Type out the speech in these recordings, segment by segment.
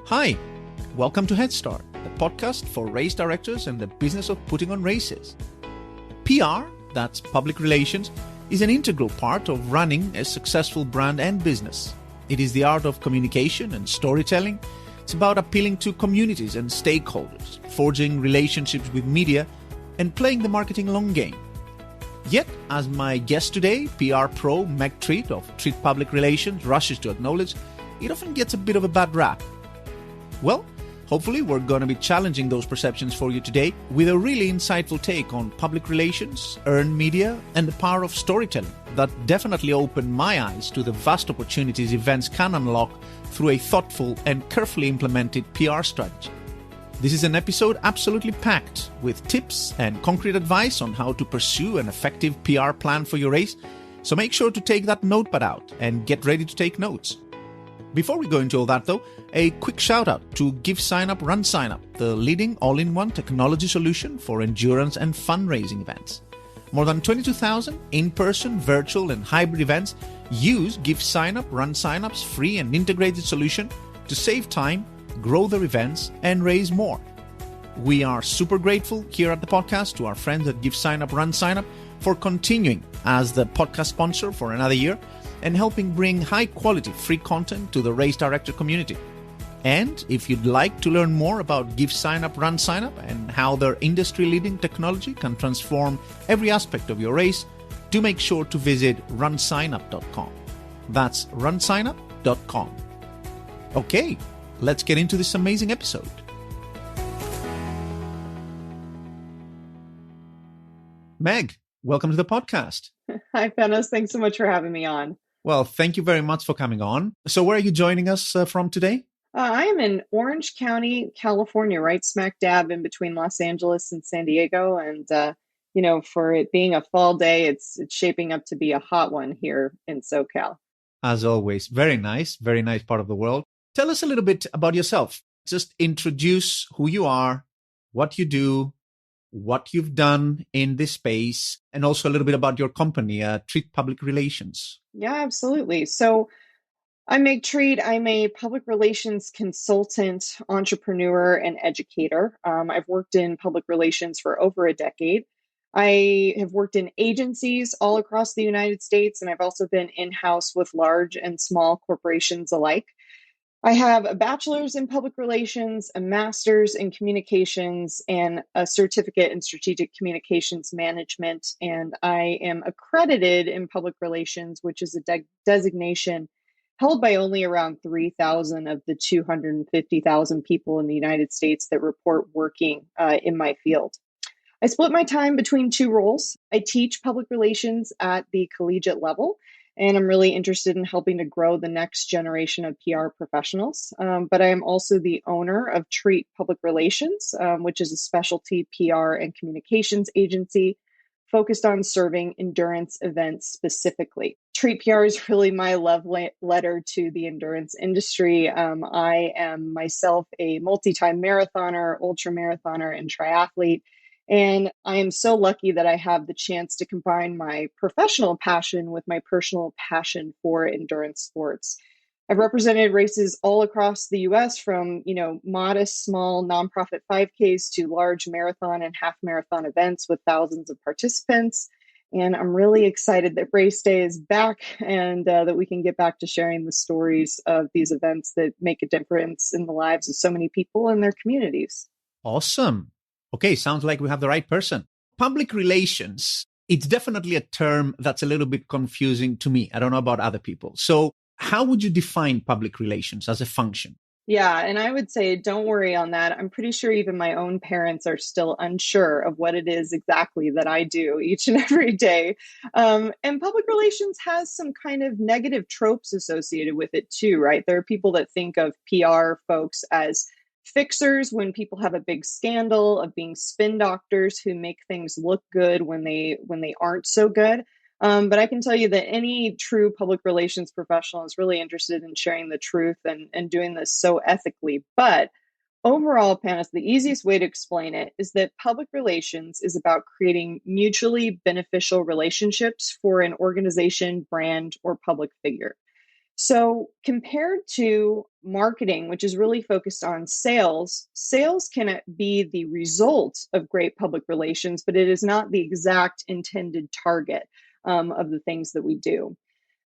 Hi, welcome to Head Start, the podcast for race directors and the business of putting on races. PR, that's public relations, is an integral part of running a successful brand and business. It is the art of communication and storytelling. It's about appealing to communities and stakeholders, forging relationships with media, and playing the marketing long game. Yet, as my guest today, PR pro Meg Treat of Treat Public Relations, rushes to acknowledge, it often gets a bit of a bad rap. Well, hopefully we're going to be challenging those perceptions for you today with a really insightful take on public relations, earned media, and the power of storytelling that definitely opened my eyes to the vast opportunities events can unlock through a thoughtful and carefully implemented PR strategy. This is an episode absolutely packed with tips and concrete advice on how to pursue an effective PR plan for your race, so make sure to take that notepad out and get ready to take notes. Before we go into all that though, a quick shout out to Give Sign Up Run Sign Up, the leading all-in-one technology solution for endurance and fundraising events. More than 22,000 in-person, virtual and hybrid events use Give Sign Up Run Sign Up's free and integrated solution to save time, grow their events and raise more. We are super grateful here at the podcast to our friends at Give Sign Up Run Sign Up for continuing as the podcast sponsor for another year and helping bring high-quality free content to the race director community. And if you'd like to learn more about Give Sign Up Run Sign Up and how their industry-leading technology can transform every aspect of your race, do make sure to visit runsignup.com. That's runsignup.com. Okay, let's get into this amazing episode. Meg, welcome to the podcast. Hi, Panos. Thanks so much for having me on. Well, thank you very much for coming on. So where are you joining us from today? I am in Orange County, California, right smack dab in between Los Angeles and San Diego. And, for it being a fall day, it's shaping up to be a hot one here in SoCal. As always, very nice part of the world. Tell us a little bit about yourself. Just introduce who you are, what you do, what you've done in this space, and also a little bit about your company, Treat Public Relations. Yeah, absolutely. So I'm Meg Treat. I'm a public relations consultant, entrepreneur, and educator. I've worked in public relations for over a decade. I have worked in agencies all across the United States, and I've also been in-house with large and small corporations alike. I have a bachelor's in public relations, a master's in communications, and a certificate in strategic communications management. And I am accredited in public relations, which is a designation held by only around 3,000 of the 250,000 people in the United States that report working in my field. I split my time between two roles. I teach public relations at the collegiate level, and I'm really interested in helping to grow the next generation of PR professionals. But I am also the owner of Treat Public Relations, which is a specialty PR and communications agency focused on serving endurance events specifically. Treat PR is really my love letter to the endurance industry. I am myself a multi-time marathoner, ultra-marathoner, and triathlete. And I am so lucky that I have the chance to combine my professional passion with my personal passion for endurance sports. I've represented races all across the US from, modest, small nonprofit 5Ks to large marathon and half marathon events with thousands of participants. And I'm really excited that Race Day is back and that we can get back to sharing the stories of these events that make a difference in the lives of so many people and their communities. Awesome. Okay, sounds like we have the right person. Public relations, it's definitely a term that's a little bit confusing to me. I don't know about other people. So how would you define public relations as a function? Yeah, and I would say, don't worry on that. I'm pretty sure even my own parents are still unsure of what it is exactly that I do each and every day. And public relations has some kind of negative tropes associated with it too, right? There are people that think of PR folks as fixers when people have a big scandal, of being spin doctors who make things look good when they aren't so good. But I can tell you that any true public relations professional is really interested in sharing the truth and doing this so ethically. But overall, Panos, the easiest way to explain it is that public relations is about creating mutually beneficial relationships for an organization, brand, or public figure. So, compared to marketing, which is really focused on sales, sales can be the result of great public relations, but it is not the exact intended target of the things that we do.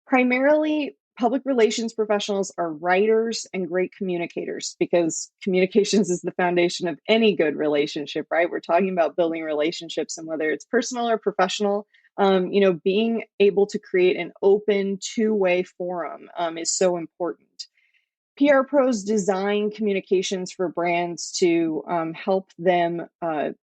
Primarily, public relations professionals are writers and great communicators because communications is the foundation of any good relationship, right? We're talking about building relationships, and whether it's personal or professional, being able to create an open two-way forum is so important. PR pros design communications for brands to help them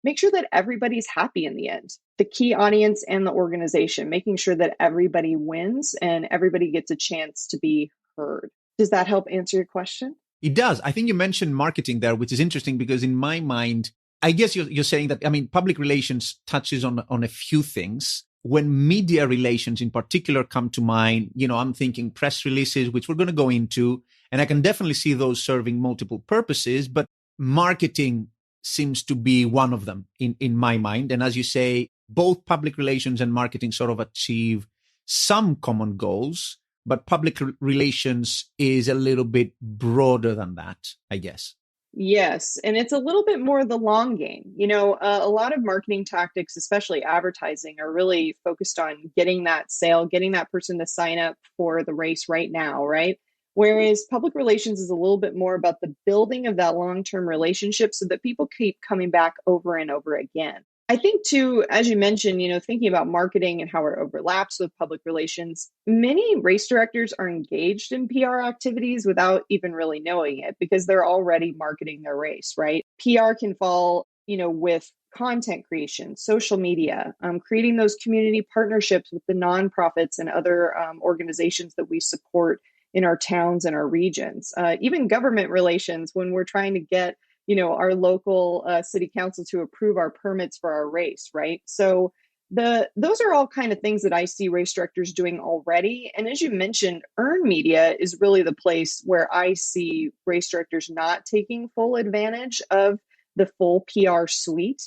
make sure that everybody's happy in the end. The key audience and the organization, making sure that everybody wins and everybody gets a chance to be heard. Does that help answer your question? It does. I think you mentioned marketing there, which is interesting because in my mind, I guess you're saying that, I mean, public relations touches on a few things. When media relations in particular come to mind, I'm thinking press releases, which we're going to go into, and I can definitely see those serving multiple purposes, but marketing seems to be one of them in my mind. And as you say, both public relations and marketing sort of achieve some common goals, but public relations is a little bit broader than that, I guess. Yes, and it's a little bit more the long game. A lot of marketing tactics, especially advertising, are really focused on getting that sale, getting that person to sign up for the race right now, right? Whereas public relations is a little bit more about the building of that long-term relationship so that people keep coming back over and over again. I think too, as you mentioned, thinking about marketing and how it overlaps with public relations, many race directors are engaged in PR activities without even really knowing it because they're already marketing their race, right? PR can fall, with content creation, social media, creating those community partnerships with the nonprofits and other organizations that we support in our towns and our regions, even government relations when we're trying to get our local city council to approve our permits for our race, right? So those are all kind of things that I see race directors doing already. And as you mentioned, earned media is really the place where I see race directors not taking full advantage of the full PR suite.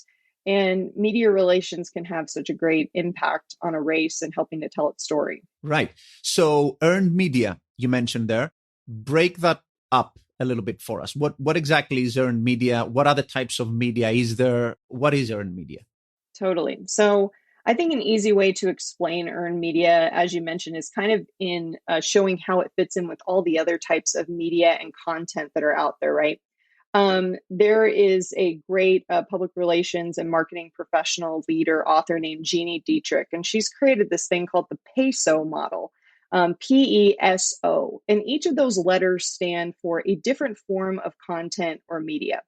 And media relations can have such a great impact on a race and helping to tell its story. Right. So earned media, you mentioned there, break that up a little bit for us. What exactly is earned media? What other types of media is there? What is earned media? Totally. So I think an easy way to explain earned media, as you mentioned, is kind of in showing how it fits in with all the other types of media and content that are out there, right? There is a great public relations and marketing professional leader, author named Jeannie Dietrich, and she's created this thing called the PESO model. PESO. And each of those letters stand for a different form of content or media.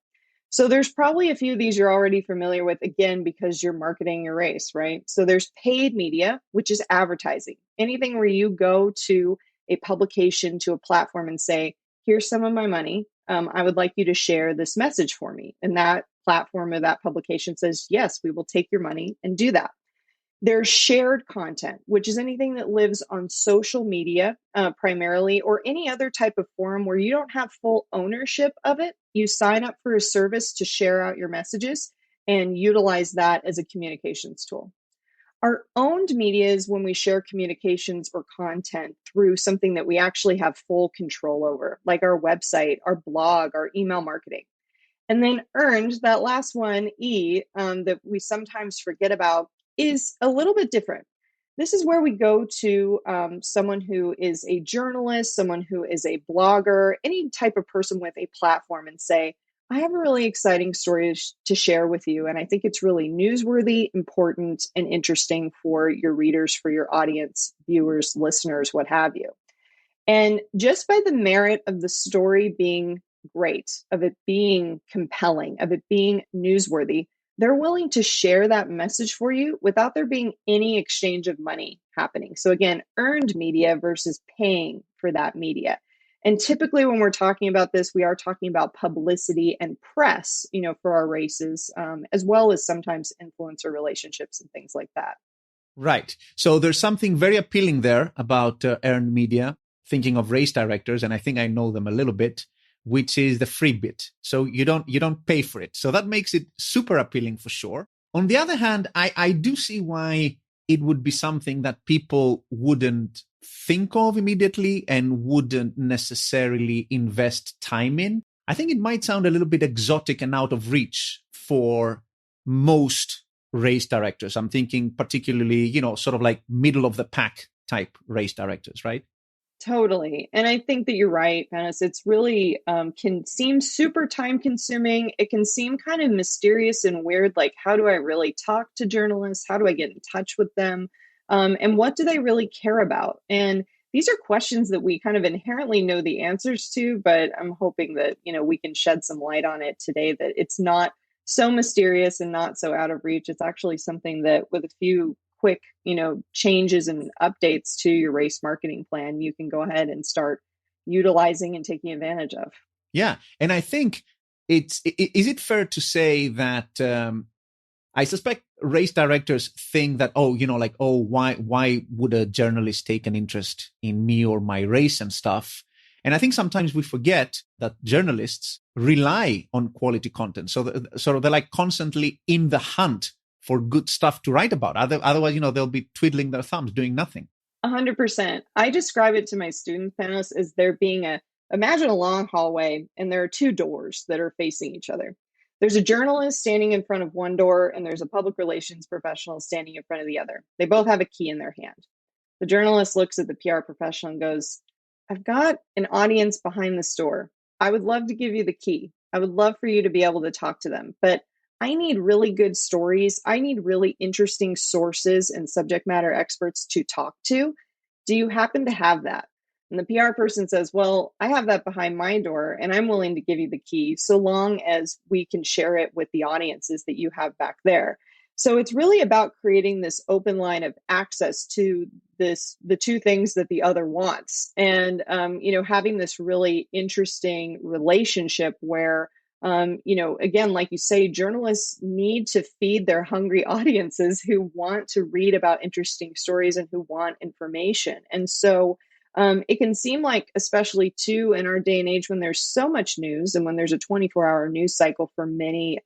So there's probably a few of these you're already familiar with, again, because you're marketing your race, right? So there's paid media, which is advertising. Anything where you go to a publication, to a platform and say, here's some of my money. I would like you to share this message for me. And that platform or that publication says, yes, we will take your money and do that. There's shared content, which is anything that lives on social media primarily, or any other type of forum where you don't have full ownership of it. You sign up for a service to share out your messages and utilize that as a communications tool. Our owned media is when we share communications or content through something that we actually have full control over, like our website, our blog, our email marketing. And then earned, that last one, E, that we sometimes forget about, is a little bit different. This is where we go to someone who is a journalist, someone who is a blogger, any type of person with a platform and say, I have a really exciting story to share with you. And I think it's really newsworthy, important, and interesting for your readers, for your audience, viewers, listeners, what have you. And just by the merit of the story being great, of it being compelling, of it being newsworthy, they're willing to share that message for you without there being any exchange of money happening. So again, earned media versus paying for that media. And typically when we're talking about this, we are talking about publicity and press, for our races, as well as sometimes influencer relationships and things like that. Right. So there's something very appealing there about earned media, thinking of race directors, and I think I know them a little bit, which is the free bit. So you don't pay for it. So that makes it super appealing for sure. On the other hand, I do see why it would be something that people wouldn't think of immediately and wouldn't necessarily invest time in. I think it might sound a little bit exotic and out of reach for most race directors. I'm thinking particularly, sort of like middle of the pack type race directors, right? Totally. And I think that you're right, Venice. It's really can seem super time consuming. It can seem kind of mysterious and weird. Like, how do I really talk to journalists? How do I get in touch with them? And what do they really care about? And these are questions that we kind of inherently know the answers to, but I'm hoping that, we can shed some light on it today, that it's not so mysterious and not so out of reach. It's actually something that with a few quick, changes and updates to your race marketing plan, you can go ahead and start utilizing and taking advantage of. Yeah. And I think is it fair to say that I suspect race directors think that, why would a journalist take an interest in me or my race and stuff? And I think sometimes we forget that journalists rely on quality content. So they're like constantly in the hunt for good stuff to write about. Otherwise, they'll be twiddling their thumbs doing nothing. 100%. I describe it to my student panelists as there being imagine a long hallway and there are two doors that are facing each other. There's a journalist standing in front of one door and there's a public relations professional standing in front of the other. They both have a key in their hand. The journalist looks at the PR professional and goes, I've got an audience behind this door. I would love to give you the key. I would love for you to be able to talk to them, but I need really good stories. I need really interesting sources and subject matter experts to talk to. Do you happen to have that? And the PR person says, well, I have that behind my door and I'm willing to give you the key so long as we can share it with the audiences that you have back there. So it's really about creating this open line of access to the two things that the other wants. And, having this really interesting relationship where again, like you say, journalists need to feed their hungry audiences who want to read about interesting stories and who want information. And so it can seem like, especially too in our day and age when there's so much news and when there's a 24-hour news cycle for many,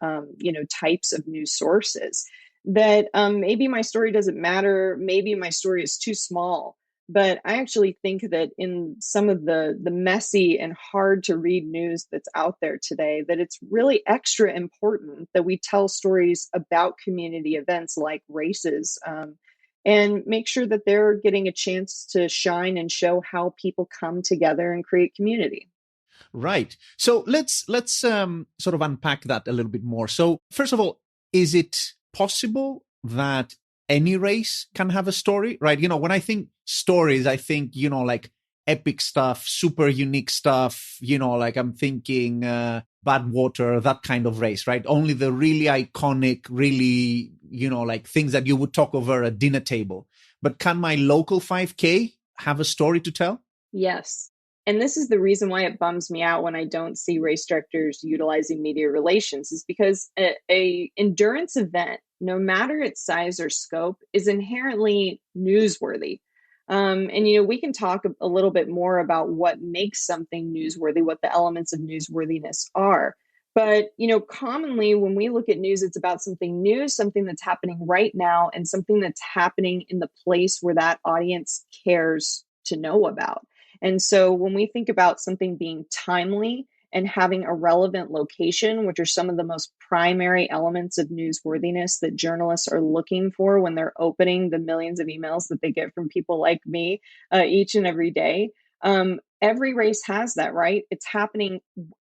types of news sources, that maybe my story doesn't matter. Maybe my story is too small. But I actually think that in some of the messy and hard to read news that's out there today, that it's really extra important that we tell stories about community events like races, and make sure that they're getting a chance to shine and show how people come together and create community. Right. So let's sort of unpack that a little bit more. So first of all, is it possible that any race can have a story, right? When I think stories, I think, like epic stuff, super unique stuff, like I'm thinking Badwater, that kind of race, right? Only the really iconic, really, like things that you would talk over a dinner table. But can my local 5K have a story to tell? Yes. And this is the reason why it bums me out when I don't see race directors utilizing media relations, is because a endurance event, no matter its size or scope, is inherently newsworthy. And we can talk a little bit more about what makes something newsworthy, what the elements of newsworthiness are. But, commonly when we look at news, it's about something new, something that's happening right now, and something that's happening in the place where that audience cares to know about. And so when we think about something being timely and having a relevant location, which are some of the most primary elements of newsworthiness that journalists are looking for when they're opening the millions of emails that they get from people like me each and every day, every race has that, right? It's happening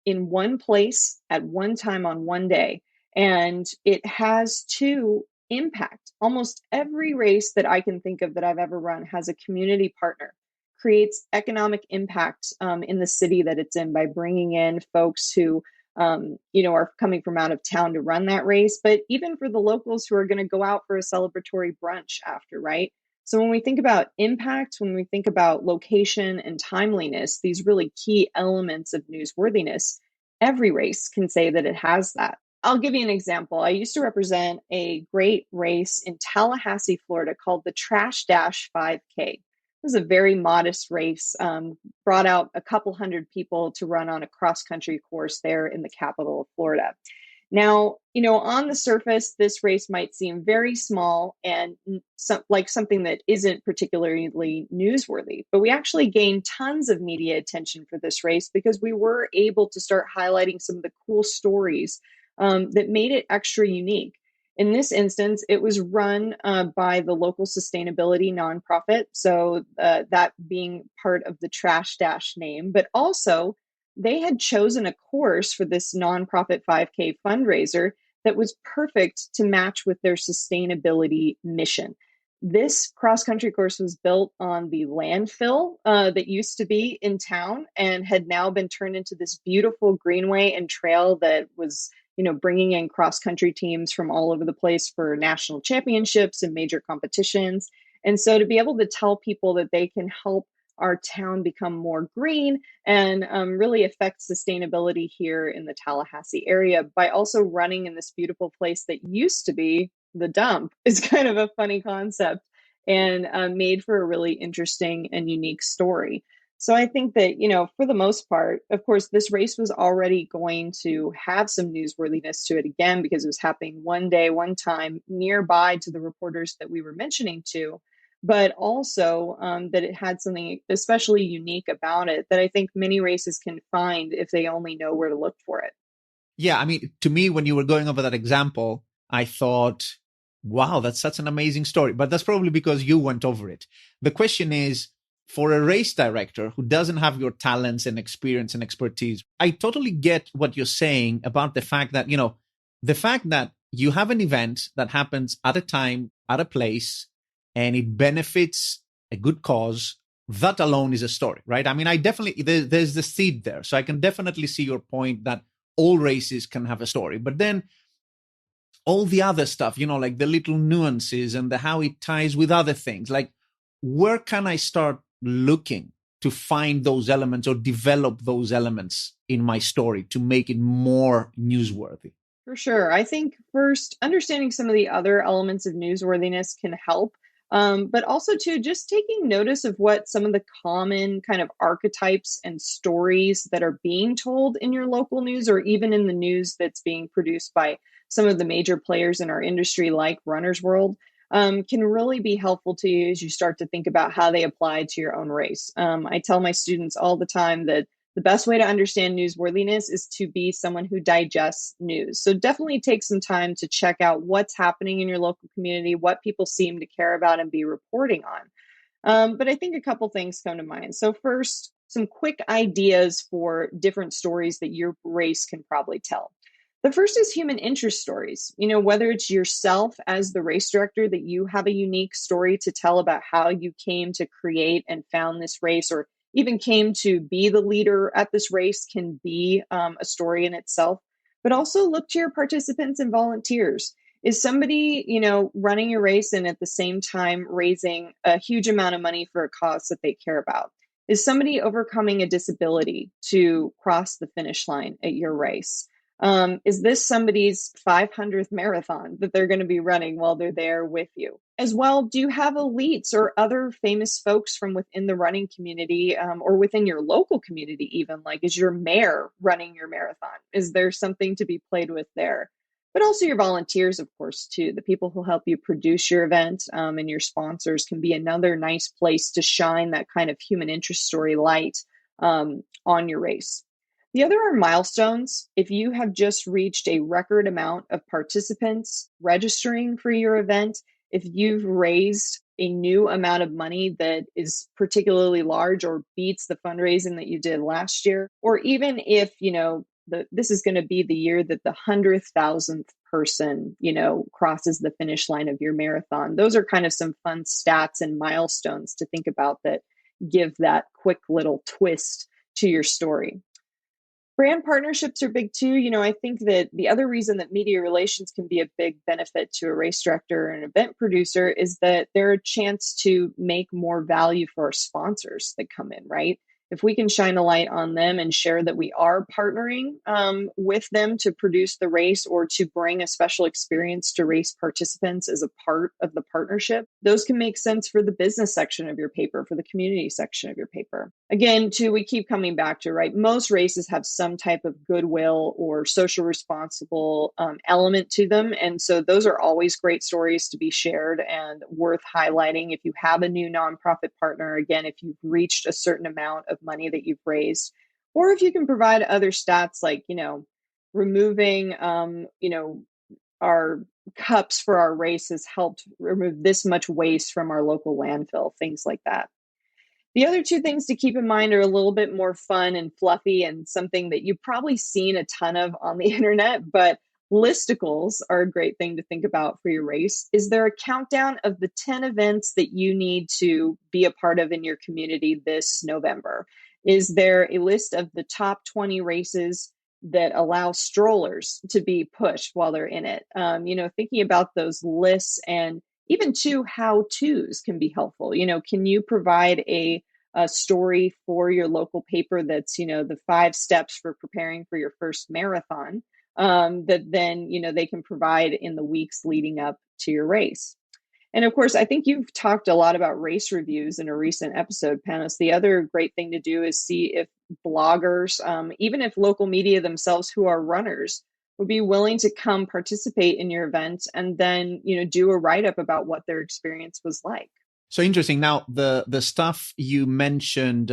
in one place at one time on one day. And it has to impact. Almost every race that I can think of that I've ever run has a community partner, creates economic impact in the city that it's in by bringing in folks who, are coming from out of town to run that race, but even for the locals who are going to go out for a celebratory brunch after, right? So when we think about impact, when we think about location and timeliness, these really key elements of newsworthiness, every race can say that it has that. I'll give you an example. I used to represent a great race in Tallahassee, Florida called the Trash Dash 5K. It was a very modest race, brought out a couple hundred people to run on a cross-country course there in the capital of Florida. Now, on the surface, this race might seem very small and like something that isn't particularly newsworthy, but we actually gained tons of media attention for this race because we were able to start highlighting some of the cool stories that made it extra unique. In this instance, it was run by the local sustainability nonprofit, so that being part of the Trash Dash name, but also they had chosen a course for this nonprofit 5K fundraiser that was perfect to match with their sustainability mission. This cross country course was built on the landfill that used to be in town and had now been turned into this beautiful greenway and trail that was, bringing in cross country teams from all over the place for national championships and major competitions. And so to be able to tell people that they can help our town become more green and really affect sustainability here in the Tallahassee area by also running in this beautiful place that used to be the dump is kind of a funny concept and made for a really interesting and unique story. So I think that, for the most part, of course, this race was already going to have some newsworthiness to it again, because it was happening one day, one time nearby to the reporters that we were mentioning to, but also that it had something especially unique about it that I think many races can find if they only know where to look for it. Yeah, I mean, to me, when you were going over that example, I thought, wow, that's such an amazing story. But that's probably because you went over it. The question is, for a race director who doesn't have your talents and experience and expertise, I totally get what you're saying about the fact that, the fact that you have an event that happens at a time, at a place, and it benefits a good cause, that alone is a story, right? I mean, there's the seed there. So I can definitely see your point that all races can have a story. But then all the other stuff, like the little nuances and the how it ties with other things, like where can I start looking to find those elements or develop those elements in my story to make it more newsworthy? For sure. I think first, understanding some of the other elements of newsworthiness can help. But also, too, just taking notice of what some of the common kind of archetypes and stories that are being told in your local news, or even in the news that's being produced by some of the major players in our industry, like Runner's World, can really be helpful to you as you start to think about how they apply to your own race. I tell my students all the time that the best way to understand newsworthiness is to be someone who digests news. So definitely take some time to check out what's happening in your local community, what people seem to care about and be reporting on. But I think a couple things come to mind. So first, some quick ideas for different stories that your race can probably tell. The first is human interest stories. Whether it's yourself as the race director, that you have a unique story to tell about how you came to create and found this race, or even came to be the leader at this race, can be a story in itself. But also look to your participants and volunteers. Is somebody, running your race and at the same time raising a huge amount of money for a cause that they care about? Is somebody overcoming a disability to cross the finish line at your race? Is this somebody's 500th marathon that they're going to be running while they're there with you? As well, do you have elites or other famous folks from within the running community or within your local community even? Like, is your mayor running your marathon? Is there something to be played with there? But also your volunteers, of course, too. The people who help you produce your event and your sponsors can be another nice place to shine that kind of human interest story light on your race. The other are milestones. If you have just reached a record amount of participants registering for your event, if you've raised a new amount of money that is particularly large or beats the fundraising that you did last year, or even if, this is going to be the year that the 100,000th person, crosses the finish line of your marathon. Those are kind of some fun stats and milestones to think about that give that quick little twist to your story. Brand partnerships are big too. I think that the other reason that media relations can be a big benefit to a race director or an event producer is that they're a chance to make more value for our sponsors that come in, right? if we can shine a light on them and share that we are partnering with them to produce the race or to bring a special experience to race participants as a part of the partnership, those can make sense for the business section of your paper, for the community section of your paper. Again, too, we keep coming back to, right, most races have some type of goodwill or social responsible element to them. And so those are always great stories to be shared and worth highlighting. If you have a new nonprofit partner, again, if you've reached a certain amount of money that you've raised, or if you can provide other stats like, removing, our cups for our race has helped remove this much waste from our local landfill, things like that. The other two things to keep in mind are a little bit more fun and fluffy and something that you've probably seen a ton of on the internet, but listicles are a great thing to think about for your race. Is there a countdown of the 10 events that you need to be a part of in your community this November? Is there a list of the top 20 races that allow strollers to be pushed while they're in it? Thinking about those lists, and even how-tos can be helpful. Can you provide a story for your local paper that's, the 5 steps for preparing for your first marathon that then, they can provide in the weeks leading up to your race? And of course, I think you've talked a lot about race reviews in a recent episode, Panos. The other great thing to do is see if bloggers, even if local media themselves who are runners, would be willing to come participate in your event and then, do a write-up about what their experience was like. So interesting. Now, the stuff you mentioned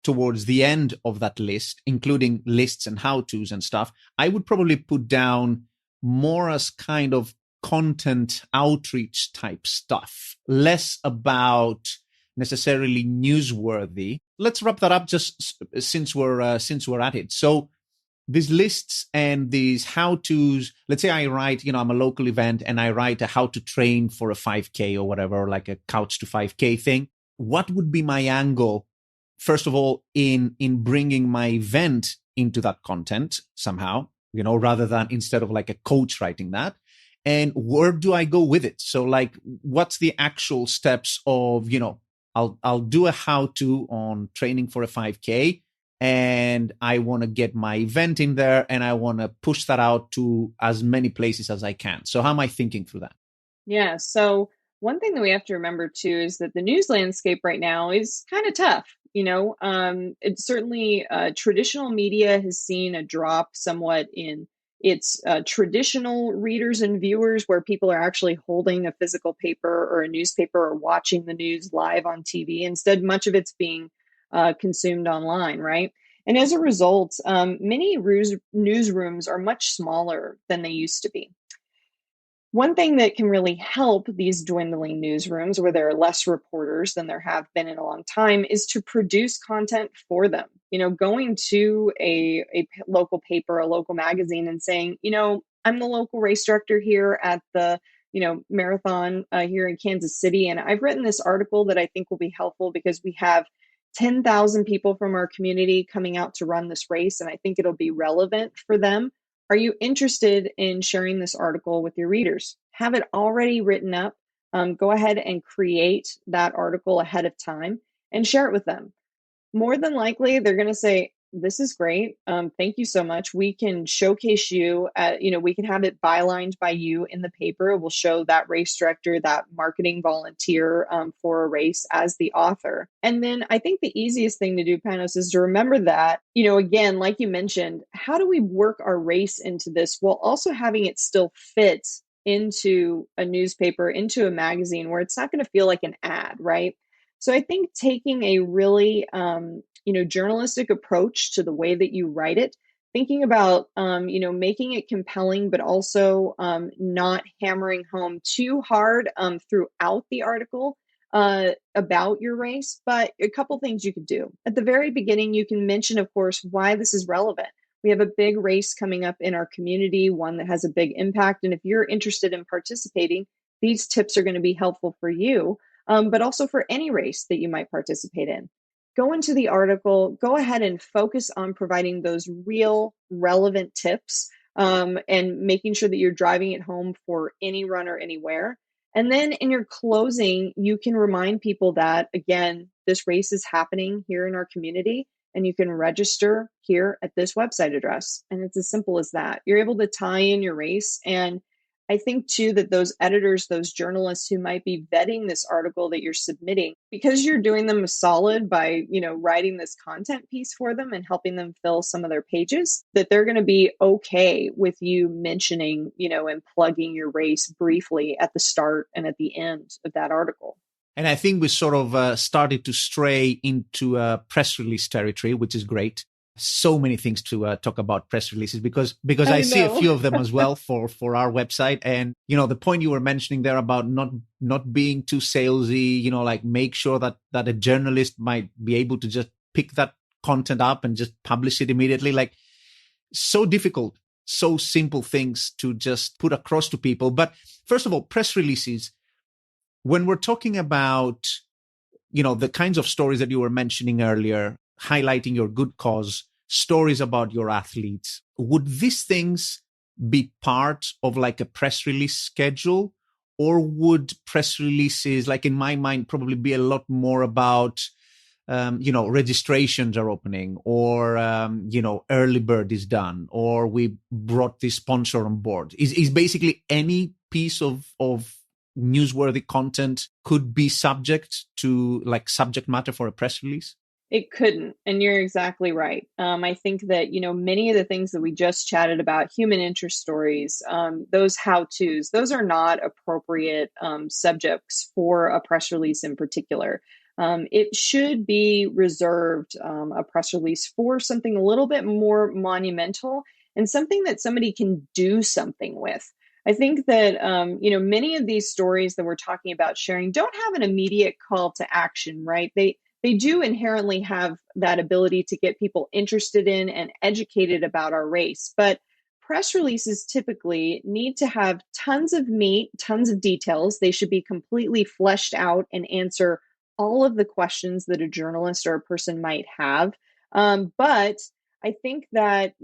towards the end of that list, including lists and how-tos and stuff, I would probably put down more as kind of content outreach type stuff, less about necessarily newsworthy. Let's wrap that up just since we're at it. So these lists and these how-tos, let's say I write, I'm a local event and I write a how to train for a 5K or whatever, like a couch to 5K thing. What would be my angle, first of all, in bringing my event into that content somehow, rather than instead of like a coach writing that? And where do I go with it? So like, what's the actual steps of, I'll do a how-to on training for a 5K, and I want to get my event in there and I want to push that out to as many places as I can. So how am I thinking through that? Yeah. So one thing that we have to remember too is that the news landscape right now is kind of tough. It's certainly traditional media has seen a drop somewhat in its traditional readers and viewers, where people are actually holding a physical paper or a newspaper or watching the news live on TV. Instead, much of it's being consumed online, right? And as a result, many newsrooms are much smaller than they used to be. One thing that can really help these dwindling newsrooms, where there are less reporters than there have been in a long time, is to produce content for them. Going to a local paper, a local magazine, and saying, I'm the local race director here at the marathon here in Kansas City, and I've written this article that I think will be helpful because we have 10,000 people from our community coming out to run this race, and I think it'll be relevant for them. Are you interested in sharing this article with your readers? Have it already written up. Go ahead and create that article ahead of time and share it with them. More than likely, they're going to say, this is great. Thank you so much. We can showcase you we can have it bylined by you in the paper. We'll show that race director, that marketing volunteer for a race as the author. And then I think the easiest thing to do, Panos, is to remember that, again, like you mentioned, how do we work our race into this while also having it still fit into a newspaper, into a magazine, where it's not going to feel like an ad, right? So I think taking a really, journalistic approach to the way that you write it, thinking about, making it compelling, but also not hammering home too hard throughout the article about your race. But a couple things you could do. At the very beginning, you can mention, of course, why this is relevant. We have a big race coming up in our community, one that has a big impact. And if you're interested in participating, these tips are going to be helpful for you. But also for any race that you might participate in. Go into the article, go ahead and focus on providing those real relevant tips and making sure that you're driving it home for any runner anywhere. And then in your closing, you can remind people that, again, this race is happening here in our community, and you can register here at this website address. And it's as simple as that. You're able to tie in your race. And I think too that those editors, those journalists who might be vetting this article that you're submitting, because you're doing them a solid by, writing this content piece for them and helping them fill some of their pages, that they're going to be okay with you mentioning, and plugging your race briefly at the start and at the end of that article. And I think we sort of started to stray into press release territory, which is great. So many things to talk about press releases because I see a few of them as well for our website. And, the point you were mentioning there about not being too salesy, like make sure that a journalist might be able to just pick that content up and just publish it immediately. Like, so difficult, so simple things to just put across to people. But first of all, press releases, when we're talking about, the kinds of stories that you were mentioning earlier, highlighting your good cause, stories about your athletes, would these things be part of like a press release schedule? Or would press releases, like in my mind, probably be a lot more about, registrations are opening, or, early bird is done, or we brought this sponsor on board? Is basically any piece of newsworthy content could be subject to like subject matter for a press release? It couldn't. And you're exactly right. I think that, many of the things that we just chatted about, human interest stories, those how-tos, those are not appropriate subjects for a press release in particular. It should be reserved, a press release, for something a little bit more monumental and something that somebody can do something with. I think that, many of these stories that we're talking about sharing don't have an immediate call to action, right? They do inherently have that ability to get people interested in and educated about our race. But press releases typically need to have tons of meat, tons of details. They should be completely fleshed out and answer all of the questions that a journalist or a person might have. But I think that,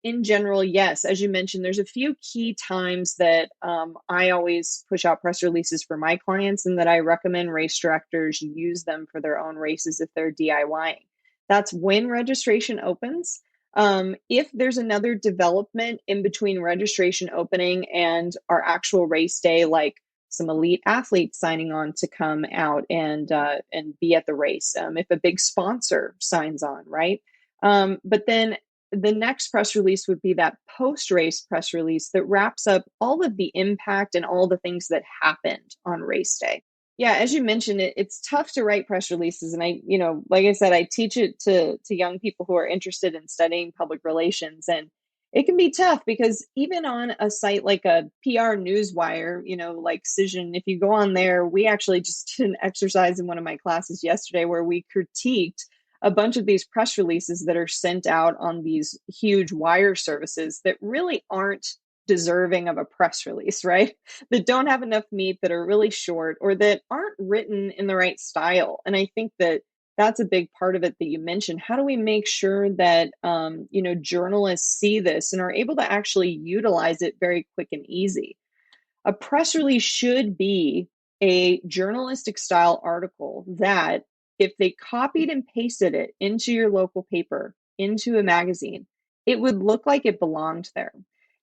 in general, yes, as you mentioned, there's a few key times that I always push out press releases for my clients, and that I recommend race directors use them for their own races if they're DIYing. That's when registration opens. If there's another development in between registration opening and our actual race day, like some elite athletes signing on to come out and be at the race, if a big sponsor signs on, right? But then the next press release would be that post-race press release that wraps up all of the impact and all the things that happened on race day. Yeah, as you mentioned, it's tough to write press releases. And I, like I said, I teach it to young people who are interested in studying public relations. And it can be tough because even on a site like a PR Newswire, like Cision, if you go on there, we actually just did an exercise in one of my classes yesterday where we critiqued a bunch of these press releases that are sent out on these huge wire services that really aren't deserving of a press release, right? That don't have enough meat, that are really short, or that aren't written in the right style. And I think that that's a big part of it that you mentioned. How do we make sure that, journalists see this and are able to actually utilize it very quick and easy? A press release should be a journalistic style article that, if they copied and pasted it into your local paper, into a magazine, it would look like it belonged there.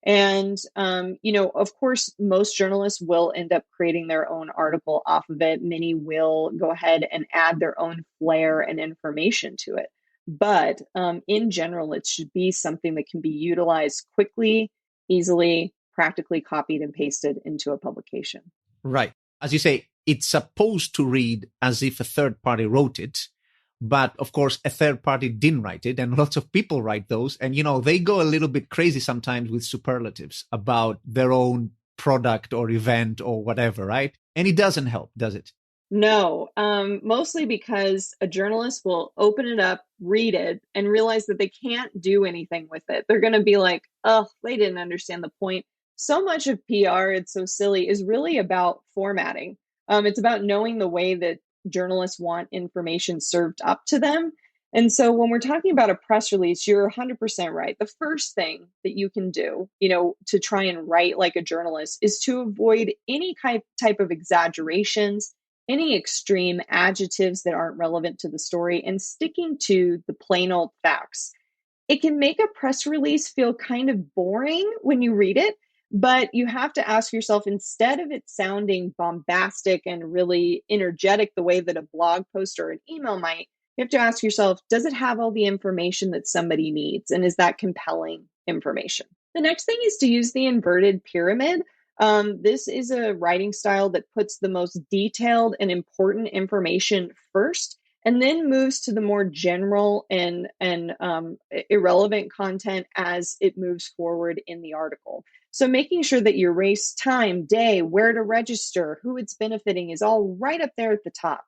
And, of course, most journalists will end up creating their own article off of it. Many will go ahead and add their own flair and information to it. But in general, it should be something that can be utilized quickly, easily, practically copied and pasted into a publication. Right. As you say, it's supposed to read as if a third party wrote it. But of course, a third party didn't write it. And lots of people write those. And, they go a little bit crazy sometimes with superlatives about their own product or event or whatever, right? And it doesn't help, does it? No, mostly because a journalist will open it up, read it, and realize that they can't do anything with it. They're going to be like, oh, they didn't understand the point. So much of PR, it's so silly, is really about formatting. It's about knowing the way that journalists want information served up to them. And so when we're talking about a press release, you're 100% right. The first thing that you can do, to try and write like a journalist, is to avoid any type of exaggerations, any extreme adjectives that aren't relevant to the story, and sticking to the plain old facts. It can make a press release feel kind of boring when you read it, but you have to ask yourself, instead of it sounding bombastic and really energetic the way that a blog post or an email might, you have to ask yourself, does it have all the information that somebody needs? And is that compelling information? The next thing is to use the inverted pyramid. This is a writing style that puts the most detailed and important information first, and then moves to the more general and irrelevant content as it moves forward in the article. So making sure that your race, time, day, where to register, who it's benefiting is all right up there at the top.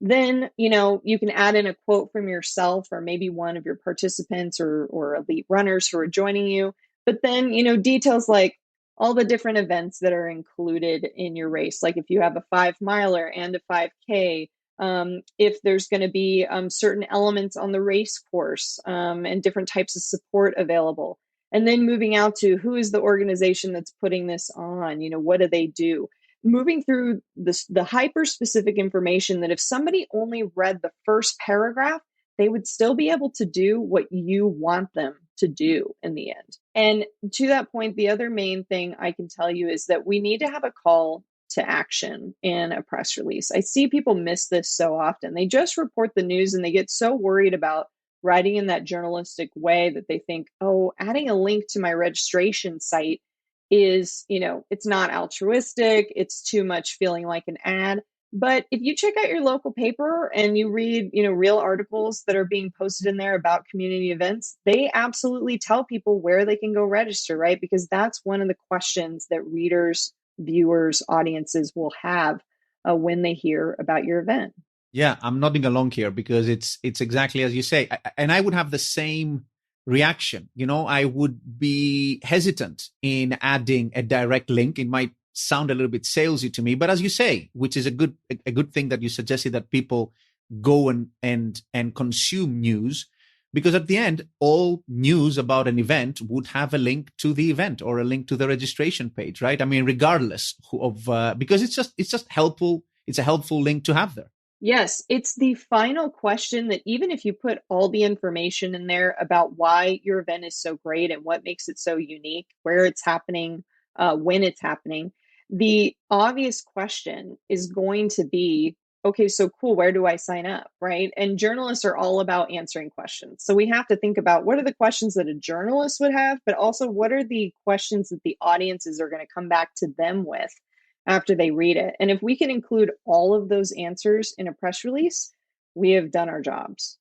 Then, you can add in a quote from yourself or maybe one of your participants or elite runners who are joining you. But then, details like all the different events that are included in your race. Like if you have a 5-miler and a 5K, if there's going to be certain elements on the race course and different types of support available. And then moving out to who is the organization that's putting this on? What do they do? Moving through the hyper-specific information that if somebody only read the first paragraph, they would still be able to do what you want them to do in the end. And to that point, the other main thing I can tell you is that we need to have a call to action in a press release. I see people miss this so often. They just report the news and they get so worried about writing in that journalistic way that they think, oh, adding a link to my registration site is, it's not altruistic. It's too much feeling like an ad. But if you check out your local paper and you read, real articles that are being posted in there about community events, they absolutely tell people where they can go register, right? Because that's one of the questions that readers, viewers, audiences will have when they hear about your event. Yeah, I'm nodding along here because it's exactly as you say. And I would have the same reaction. I would be hesitant in adding a direct link. It might sound a little bit salesy to me, but as you say, which is a good thing that you suggested, that people go and consume news, because at the end, all news about an event would have a link to the event or a link to the registration page, right? I mean, regardless of because it's just helpful. It's a helpful link to have there. Yes, it's the final question that even if you put all the information in there about why your event is so great and what makes it so unique, where it's happening, when it's happening, the obvious question is going to be, okay, so cool, where do I sign up, right? And journalists are all about answering questions. So we have to think about what are the questions that a journalist would have, but also what are the questions that the audiences are going to come back to them with after they read it. And if we can include all of those answers in a press release, we have done our jobs.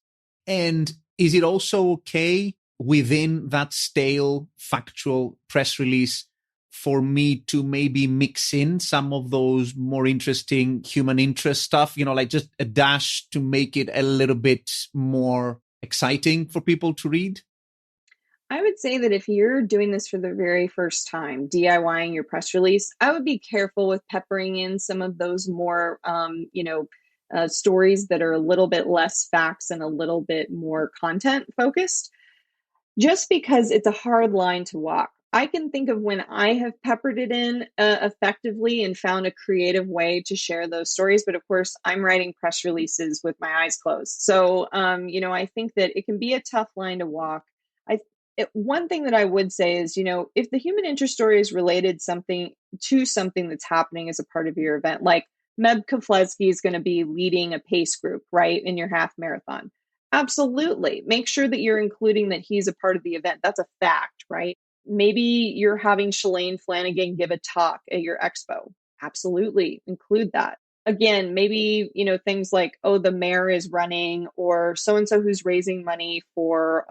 And is it also okay within that stale, factual press release for me to maybe mix in some of those more interesting human interest stuff, like just a dash to make it a little bit more exciting for people to read? I would say that if you're doing this for the very first time, DIYing your press release, I would be careful with peppering in some of those more, stories that are a little bit less facts and a little bit more content focused, just because it's a hard line to walk. I can think of when I have peppered it in effectively and found a creative way to share those stories. But of course, I'm writing press releases with my eyes closed. So, I think that it can be a tough line to walk. One thing that I would say is, if the human interest story is related to something that's happening as a part of your event, like Meg Treat is going to be leading a pace group, right, in your half marathon. Absolutely. Make sure that you're including that he's a part of the event. That's a fact, right? Maybe you're having Shalane Flanagan give a talk at your expo. Absolutely. Include that. Again, maybe, things like, oh, the mayor is running, or so-and-so who's raising money for,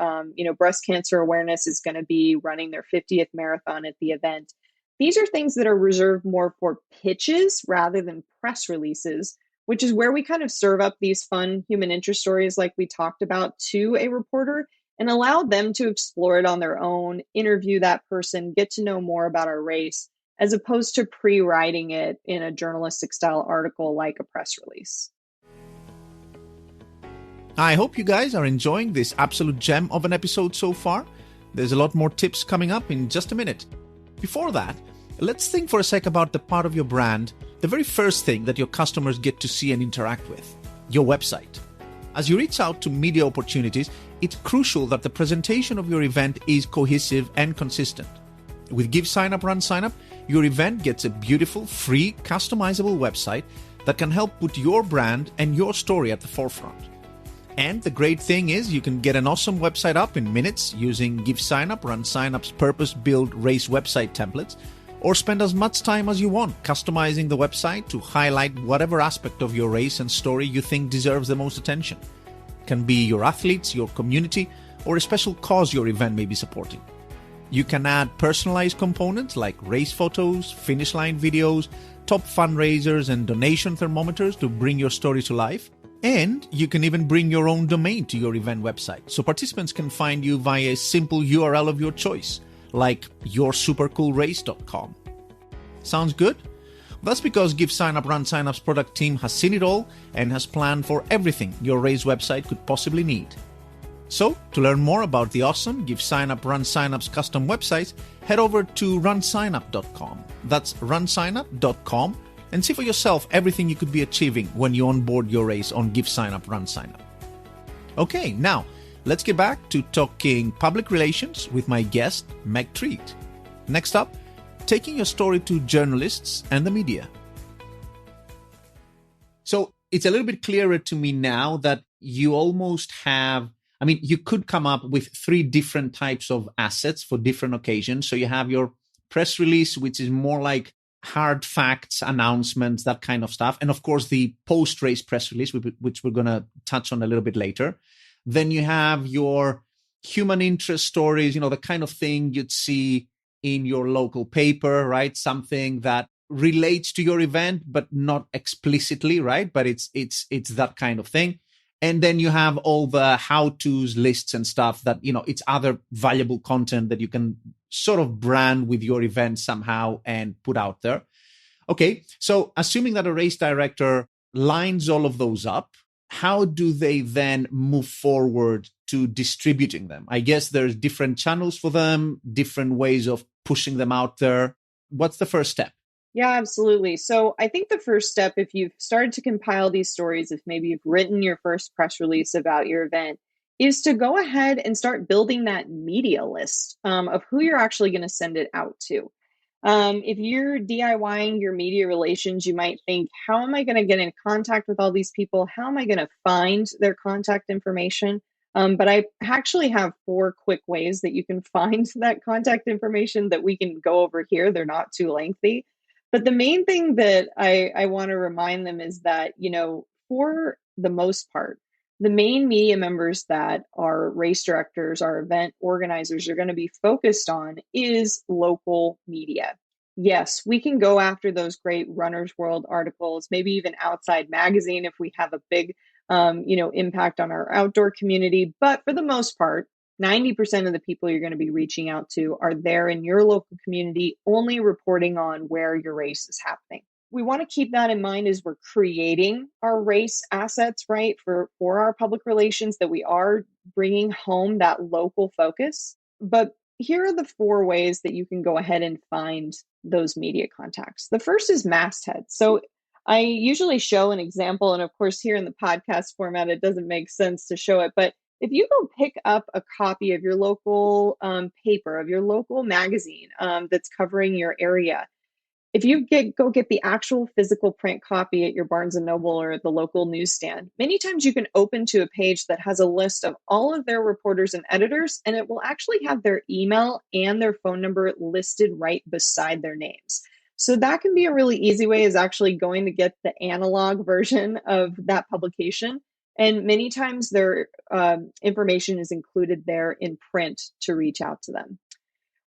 breast cancer awareness is going to be running their 50th marathon at the event. These are things that are reserved more for pitches rather than press releases, which is where we kind of serve up these fun human interest stories like we talked about to a reporter and allow them to explore it on their own, interview that person, get to know more about our race, as opposed to pre-writing it in a journalistic style article like a press release. I hope you guys are enjoying this absolute gem of an episode so far. There's a lot more tips coming up in just a minute. Before that, Let's think for a sec about the part of your brand, the very first thing that your customers get to see and interact with, your website. As you reach out to media opportunities, it's crucial that the presentation of your event is cohesive and consistent. With Give Sign Up Run Sign Up, your event gets a beautiful, free, customizable website that can help put your brand and your story at the forefront. And the great thing is you can get an awesome website up in minutes using Give Sign Up Run Sign Up's purpose-built race website templates, or spend as much time as you want customizing the website to highlight whatever aspect of your race and story you think deserves the most attention. It can be your athletes, your community, or a special cause your event may be supporting. You can add personalized components like race photos, finish line videos, top fundraisers, and donation thermometers to bring your story to life. And you can even bring your own domain to your event website, so participants can find you via a simple URL of your choice, like yoursupercoolrace.com. Sounds good? That's because Give Sign Up Run Sign Up's product team has seen it all and has planned for everything your race website could possibly need. So, to learn more about the awesome Give Sign Up Run Sign Up's custom websites, head over to runsignup.com. That's runsignup.com, and see for yourself everything you could be achieving when you onboard your race on Give Sign Up Run Sign Up. Okay, now let's get back to talking public relations with my guest, Meg Treat. Next up, taking your story to journalists and the media. So it's a little bit clearer to me now that you almost have, you could come up with 3 different types of assets for different occasions. So you have your press release, which is more like hard facts, announcements, that kind of stuff. And of course, the post-race press release, which we're going to touch on a little bit later. Then you have your human interest stories, the kind of thing you'd see in your local paper, right? Something that relates to your event, but not explicitly, right? But it's that kind of thing. And then you have all the how-tos, lists and stuff that, it's other valuable content that you can sort of brand with your event somehow and put out there. Okay, so assuming that a race director lines all of those up, how do they then move forward to distributing them? I guess there's different channels for them, different ways of pushing them out there. What's the first step? Yeah, absolutely. So I think the first step, if you've started to compile these stories, if maybe you've written your first press release about your event, is to go ahead and start building that media list of who you're actually going to send it out to. If you're DIYing your media relations, you might think, how am I going to get in contact with all these people? How am I going to find their contact information? But I actually have 4 quick ways that you can find that contact information that we can go over here. They're not too lengthy. But the main thing that I want to remind them is that, for the most part, the main media members that our race directors, our event organizers are going to be focused on is local media. Yes, we can go after those great Runner's World articles, maybe even Outside Magazine if we have a big, impact on our outdoor community. But for the most part, 90% of the people you're going to be reaching out to are there in your local community, only reporting on where your race is happening. We want to keep that in mind as we're creating our race assets, right? For our public relations, that we are bringing home that local focus. But here are the 4 ways that you can go ahead and find those media contacts. The first is mastheads. So I usually show an example, and of course, here in the podcast format, it doesn't make sense to show it, but if you go pick up a copy of your local paper, of your local magazine that's covering your area, if you go get the actual physical print copy at your Barnes & Noble or at the local newsstand, many times you can open to a page that has a list of all of their reporters and editors, and it will actually have their email and their phone number listed right beside their names. So that can be a really easy way, is actually going to get the analog version of that publication. And many times their information is included there in print to reach out to them.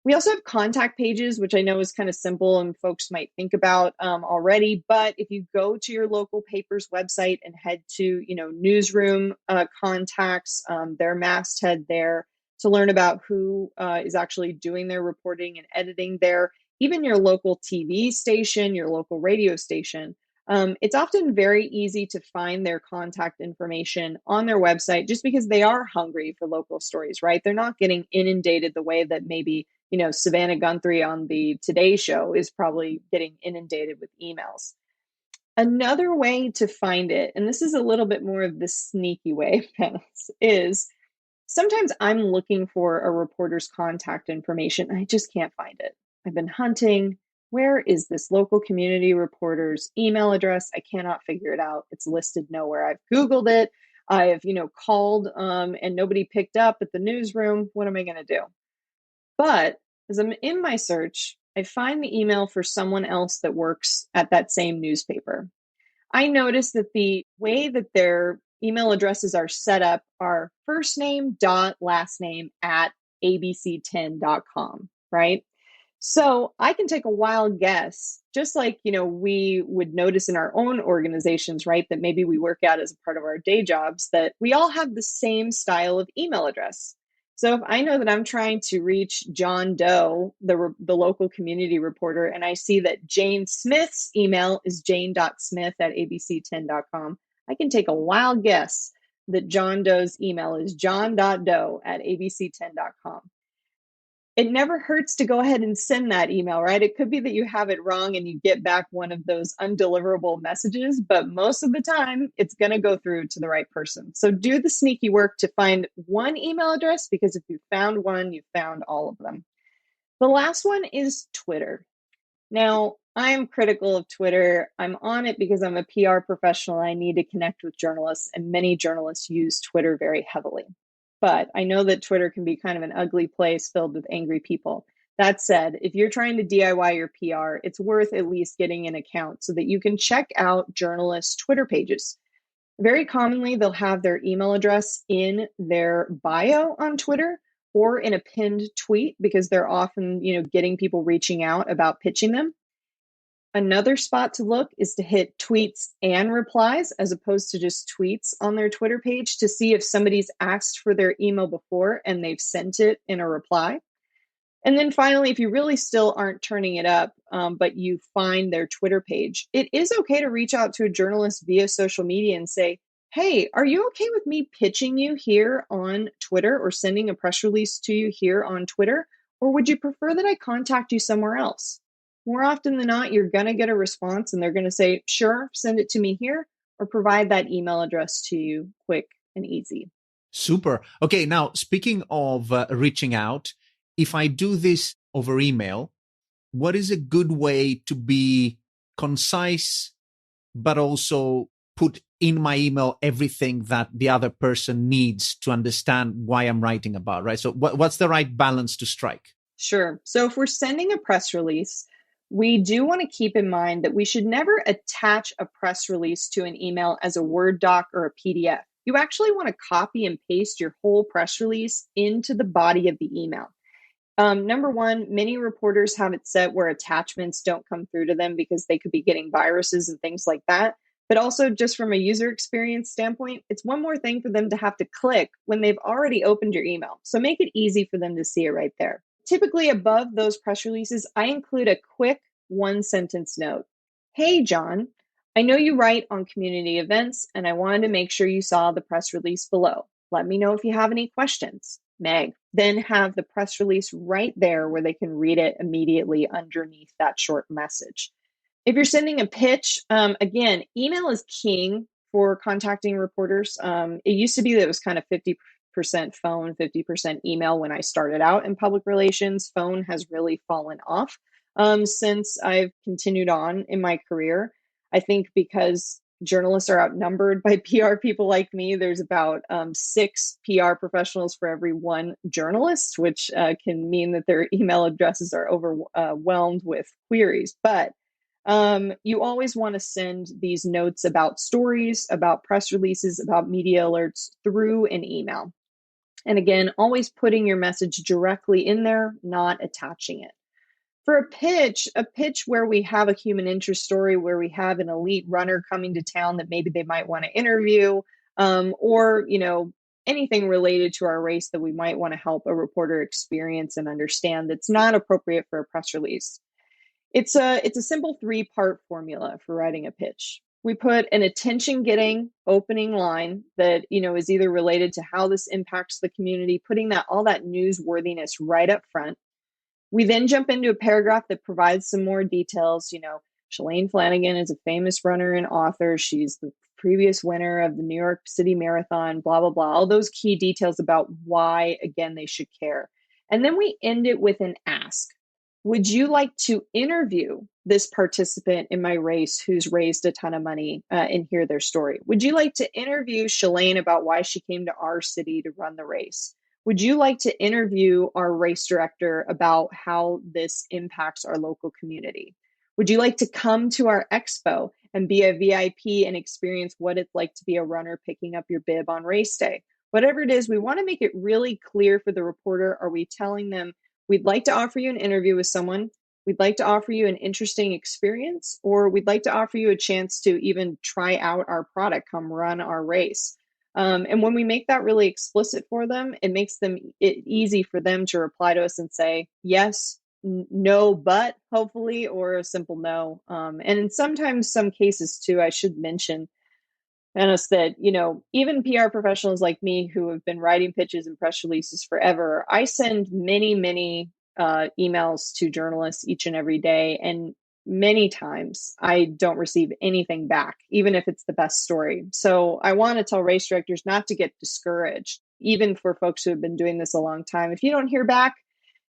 We also have contact pages, which I know is kind of simple and folks might think about already. But if you go to your local paper's website and head to, newsroom contacts, their masthead there, to learn about who is actually doing their reporting and editing there, even your local TV station, your local radio station, it's often very easy to find their contact information on their website just because they are hungry for local stories, right? They're not getting inundated the way that maybe Savannah Guthrie on the Today Show is probably getting inundated with emails. Another way to find it, and this is a little bit more of the sneaky way, is sometimes I'm looking for a reporter's contact information and I just can't find it. I've been hunting. Where is this local community reporter's email address? I cannot figure it out. It's listed nowhere. I've Googled it. I have, called and nobody picked up at the newsroom. What am I going to do? But as I'm in my search, I find the email for someone else that works at that same newspaper. I noticed that the way that their email addresses are set up are first name dot last name at abc10.com, right? So I can take a wild guess, just like, we would notice in our own organizations, right? That maybe we work out as a part of our day jobs, that we all have the same style of email address. So if I know that I'm trying to reach John Doe, the local community reporter, and I see that Jane Smith's email is jane.smith at abc10.com, I can take a wild guess that John Doe's email is john.doe at abc10.com. It never hurts to go ahead and send that email, right? It could be that you have it wrong and you get back one of those undeliverable messages, but most of the time it's going to go through to the right person. So do the sneaky work to find one email address, because if you found one, you found all of them. The last one is Twitter. Now, I'm critical of Twitter. I'm on it because I'm a PR professional. I need to connect with journalists, and many journalists use Twitter very heavily. But I know that Twitter can be kind of an ugly place filled with angry people. That said, if you're trying to DIY your PR, it's worth at least getting an account so that you can check out journalists' Twitter pages. Very commonly, they'll have their email address in their bio on Twitter or in a pinned tweet, because they're often, getting people reaching out about pitching them. Another spot to look is to hit tweets and replies as opposed to just tweets on their Twitter page, to see if somebody's asked for their email before and they've sent it in a reply. And then finally, if you really still aren't turning it up, but you find their Twitter page, it is okay to reach out to a journalist via social media and say, hey, are you okay with me pitching you here on Twitter or sending a press release to you here on Twitter? Or would you prefer that I contact you somewhere else? More often than not, you're going to get a response and they're going to say, sure, send it to me here, or provide that email address to you quick and easy. Super. Okay, now speaking of reaching out, if I do this over email, what is a good way to be concise, but also put in my email everything that the other person needs to understand why I'm writing about, right? So what's the right balance to strike? Sure. So if we're sending a press release, we do want to keep in mind that we should never attach a press release to an email as a Word doc or a PDF. You actually want to copy and paste your whole press release into the body of the email. Number one, many reporters have it set where attachments don't come through to them because they could be getting viruses and things like that. But also, just from a user experience standpoint, it's one more thing for them to have to click when they've already opened your email. So make it easy for them to see it right there. Typically above those press releases, I include a quick one-sentence note. Hey, John, I know you write on community events, and I wanted to make sure you saw the press release below. Let me know if you have any questions. Meg. Then have the press release right there where they can read it immediately underneath that short message. If you're sending a pitch, again, email is king for contacting reporters. It used to be that it was kind of 50% phone, 50% email when I started out in public relations. Phone has really fallen off since I've continued on in my career. I think because journalists are outnumbered by PR people like me. There's about 6 PR professionals for every 1 journalist, which can mean that their email addresses are overwhelmed with queries. But you always want to send these notes about stories, about press releases, about media alerts through an email. And again, always putting your message directly in there, not attaching it. For a pitch where we have a human interest story, where we have an elite runner coming to town that maybe they might want to interview, or, anything related to our race that we might want to help a reporter experience and understand, that's not appropriate for a press release. It's a simple 3-part formula for writing a pitch. We put an attention-getting opening line that, is either related to how this impacts the community, putting all that newsworthiness right up front. We then jump into a paragraph that provides some more details. Shalane Flanagan is a famous runner and author. She's the previous winner of the New York City Marathon, blah, blah, blah. All those key details about why, again, they should care. And then we end it with an ask. Would you like to interview this participant in my race who's raised a ton of money and hear their story? Would you like to interview Shalane about why she came to our city to run the race? Would you like to interview our race director about how this impacts our local community? Would you like to come to our expo and be a VIP and experience what it's like to be a runner picking up your bib on race day? Whatever it is, we want to make it really clear for the reporter. Are we telling them, we'd like to offer you an interview with someone, we'd like to offer you an interesting experience, or we'd like to offer you a chance to even try out our product, come run our race? And when we make that really explicit for them, it makes it easy for them to reply to us and say, yes, no, but hopefully, or a simple no. And sometimes some cases too, I should mention, Dennis, that, even PR professionals like me who have been writing pitches and press releases forever, I send many, many emails to journalists each and every day. And many times I don't receive anything back, even if it's the best story. So I want to tell race directors not to get discouraged, even for folks who have been doing this a long time. If you don't hear back,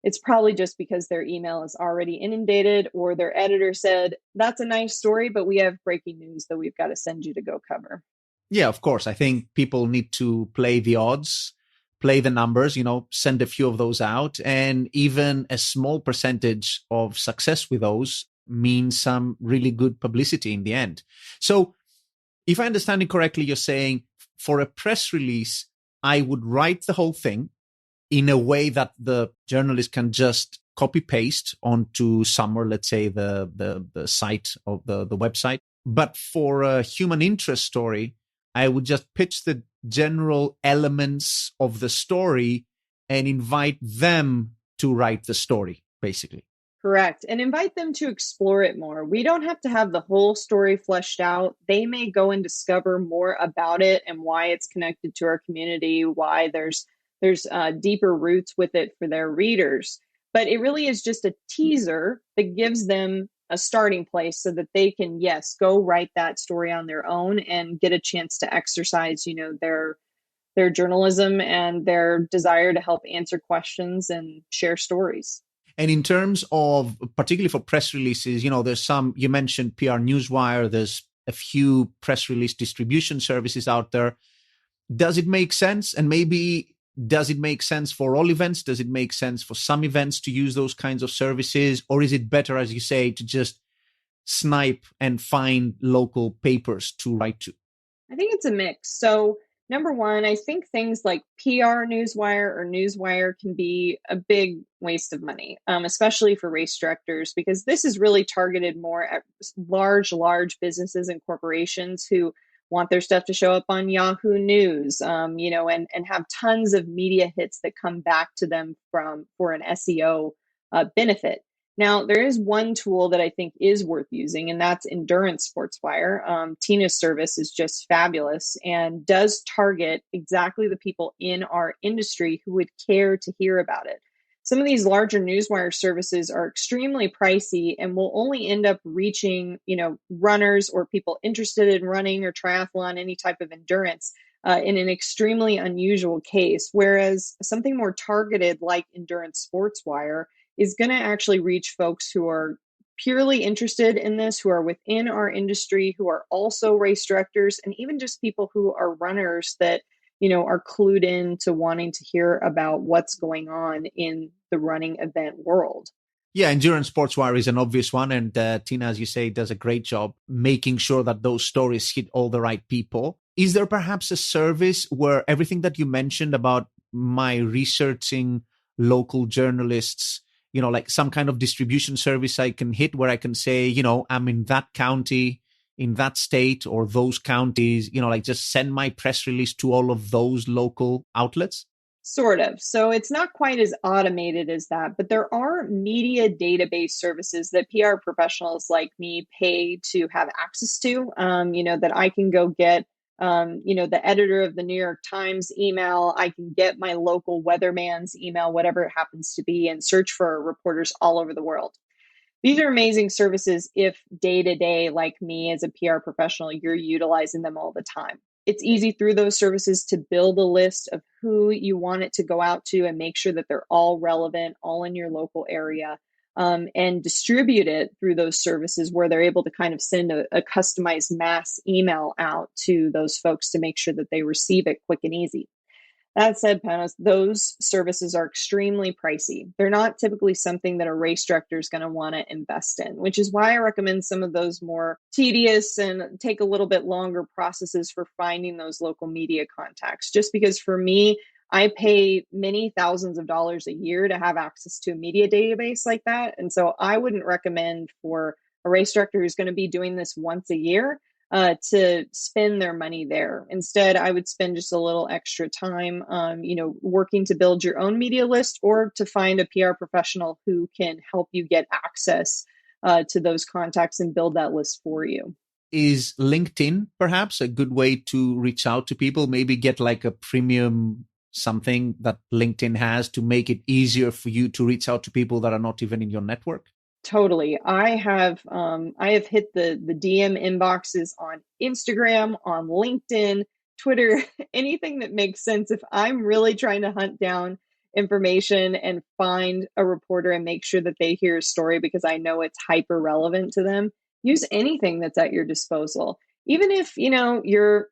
it's probably just because their email is already inundated, or their editor said, that's a nice story, but we have breaking news that we've got to send you to go cover. Yeah, of course. I think people need to play the odds, play the numbers, send a few of those out. And even a small percentage of success with those means some really good publicity in the end. So if I understand it correctly, you're saying for a press release, I would write the whole thing in a way that the journalist can just copy paste onto somewhere, let's say the site of the website. But for a human interest story, I would just pitch the general elements of the story and invite them to write the story, basically. Correct. And invite them to explore it more. We don't have to have the whole story fleshed out. They may go and discover more about it and why it's connected to our community, why there's deeper roots with it for their readers. But it really is just a teaser that gives them a starting place so that they can, yes, go write that story on their own and get a chance to exercise, their journalism and their desire to help answer questions and share stories. And in terms of, particularly for press releases, there's some, you mentioned PR Newswire, there's a few press release distribution services out there. Does it make sense? And maybe, does it make sense for all events? Does it make sense for some events to use those kinds of services? Or is it better, as you say, to just snipe and find local papers to write to? I think it's a mix. So number one, I think things like PR Newswire or Newswire can be a big waste of money, especially for race directors, because this is really targeted more at large businesses and corporations who want their stuff to show up on Yahoo News, and have tons of media hits that come back to them for an SEO benefit. Now, there is one tool that I think is worth using, and that's Endurance SportsWire. Tina's service is just fabulous and does target exactly the people in our industry who would care to hear about it. Some of these larger newswire services are extremely pricey and will only end up reaching, runners or people interested in running or triathlon, any type of endurance, in an extremely unusual case. Whereas something more targeted like Endurance SportsWire is going to actually reach folks who are purely interested in this, who are within our industry, who are also race directors, and even just people who are runners that, are clued in to wanting to hear about what's going on in the running event world. Yeah, Endurance SportsWire is an obvious one. And Tina, as you say, does a great job making sure that those stories hit all the right people. Is there perhaps a service where everything that you mentioned about my researching local journalists, like some kind of distribution service I can hit where I can say, I'm in that county, in that state or those counties, just send my press release to all of those local outlets? Sort of. So it's not quite as automated as that, but there are media database services that PR professionals like me pay to have access to, that I can go get the editor of the New York Times email. I can get my local weatherman's email, whatever it happens to be, and search for reporters all over the world. These are amazing services if day to day, like me as a PR professional, you're utilizing them all the time. It's easy through those services to build a list of who you want it to go out to and make sure that they're all relevant, all in your local area, and distribute it through those services where they're able to kind of send a customized mass email out to those folks to make sure that they receive it quick and easy. That said, Panos, those services are extremely pricey. They're not typically something that a race director is going to want to invest in, which is why I recommend some of those more tedious and take a little bit longer processes for finding those local media contacts. Just because for me, I pay many thousands of dollars a year to have access to a media database like that. And so I wouldn't recommend for a race director who's going to be doing this once a year to spend their money there. Instead, I would spend just a little extra time, working to build your own media list or to find a PR professional who can help you get access to those contacts and build that list for you. Is LinkedIn perhaps a good way to reach out to people? Maybe get like a premium something that LinkedIn has to make it easier for you to reach out to people that are not even in your network? Totally. I have hit the DM inboxes on Instagram, on LinkedIn, Twitter, anything that makes sense. If I'm really trying to hunt down information and find a reporter and make sure that they hear a story because I know it's hyper relevant to them, use anything that's at your disposal. Even if, your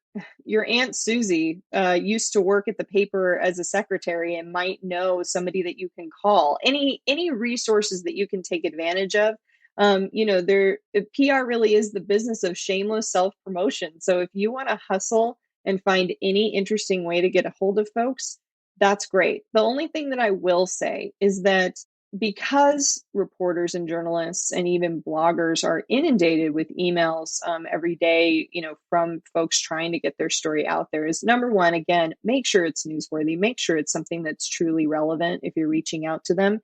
Aunt Susie used to work at the paper as a secretary and might know somebody that you can call. Any resources that you can take advantage of. PR really is the business of shameless self-promotion. So if you want to hustle and find any interesting way to get a hold of folks, that's great. The only thing that I will say is that because reporters and journalists and even bloggers are inundated with emails every day, from folks trying to get their story out there, is number one, again, make sure it's newsworthy, make sure it's something that's truly relevant if you're reaching out to them,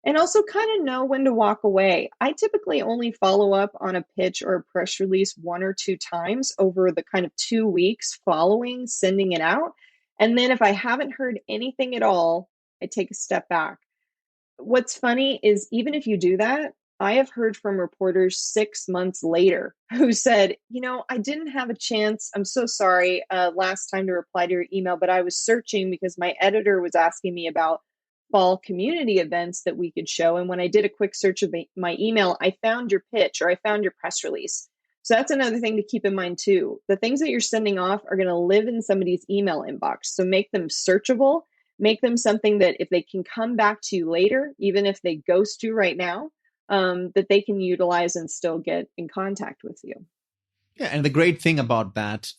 and also kind of know when to walk away. I typically only follow up on a pitch or a press release one or two times over the kind of 2 weeks following sending it out. And then if I haven't heard anything at all, I take a step back. What's funny is even if you do that, I have heard from reporters 6 months later who said, I didn't have a chance. I'm so sorry last time to reply to your email, but I was searching because my editor was asking me about fall community events that we could show. And when I did a quick search of my email, I found your pitch or I found your press release. So that's another thing to keep in mind too. The things that you're sending off are going to live in somebody's email inbox. So make them searchable. Make them something that if they can come back to you later, even if they ghost you right now, that they can utilize and still get in contact with you. Yeah, and the great thing about that,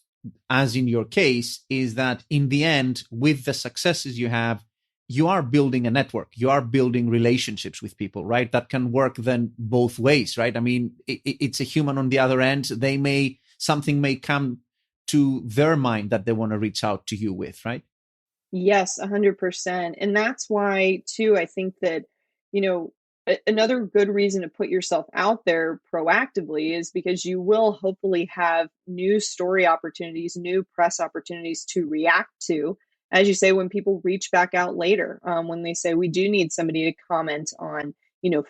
as in your case, is that in the end, with the successes you have, you are building a network. You are building relationships with people, right? That can work then both ways, right? I mean, it's a human on the other end. Something may come to their mind that they want to reach out to you with, right? Yes, 100%. And that's why, too, I think that, another good reason to put yourself out there proactively is because you will hopefully have new story opportunities, new press opportunities to react to, as you say, when people reach back out later, when they say, we do need somebody to comment on,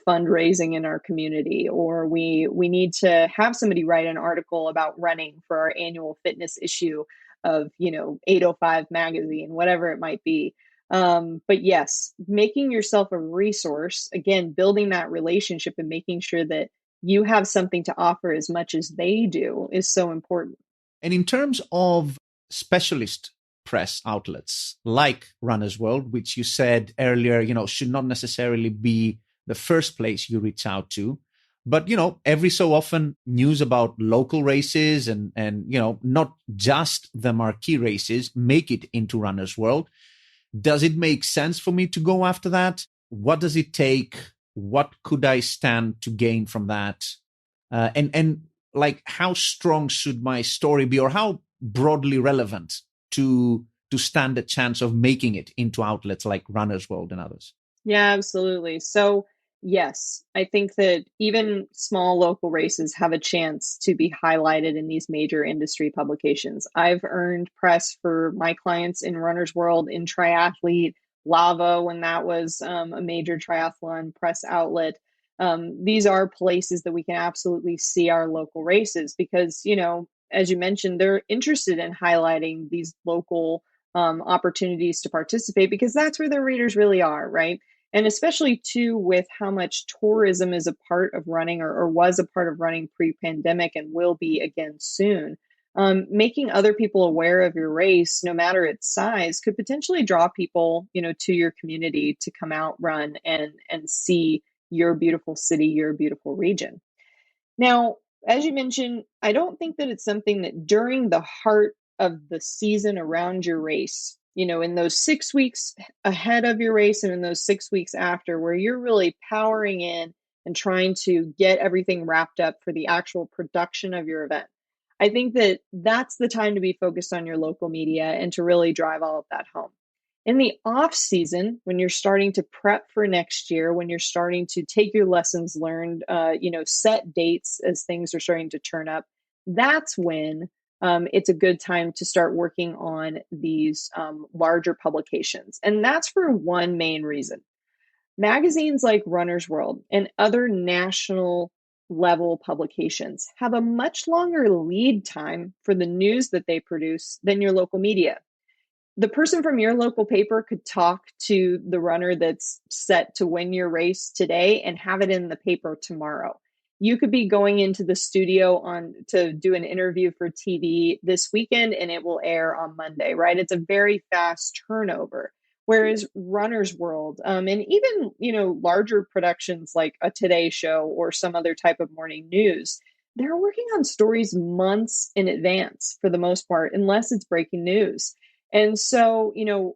fundraising in our community, or we need to have somebody write an article about running for our annual fitness issue of 805 magazine, whatever it might be. But yes, making yourself a resource, again, building that relationship and making sure that you have something to offer as much as they do is so important. And in terms of specialist press outlets like Runner's World, which you said earlier, should not necessarily be the first place you reach out to, but every so often news about local races and not just the marquee races make it into Runner's World. Does it make sense for me to go after that? What does it take? What could I stand to gain from that? And like, how strong should my story be, or how broadly relevant to stand a chance of making it into outlets like Runner's World and others? Yeah, absolutely. So Yes, I think that even small local races have a chance to be highlighted in these major industry publications. I've earned press for my clients in Runner's World, in Triathlete, Lava, when that was a major triathlon press outlet. These are places that we can absolutely see our local races because, as you mentioned, they're interested in highlighting these local opportunities to participate because that's where their readers really are, right? And especially too with how much tourism is a part of running or was a part of running pre-pandemic and will be again soon. Making other people aware of your race, no matter its size, could potentially draw people, to your community to come out, run, and see your beautiful city, your beautiful region. Now, as you mentioned, I don't think that it's something that during the heart of the season around your race, in those 6 weeks ahead of your race and in those 6 weeks after, where you're really powering in and trying to get everything wrapped up for the actual production of your event. I think that that's the time to be focused on your local media and to really drive all of that home. In the off season, when you're starting to prep for next year, when you're starting to take your lessons learned, set dates as things are starting to turn up, that's when it's a good time to start working on these larger publications. And that's for one main reason. Magazines like Runner's World and other national level publications have a much longer lead time for the news that they produce than your local media. The person from your local paper could talk to the runner that's set to win your race today and have it in the paper tomorrow. You could be going into the studio to do an interview for TV this weekend and it will air on Monday, right? It's a very fast turnover. Whereas Runner's World, and even, larger productions like a Today Show or some other type of morning news, they're working on stories months in advance for the most part, unless it's breaking news. And so,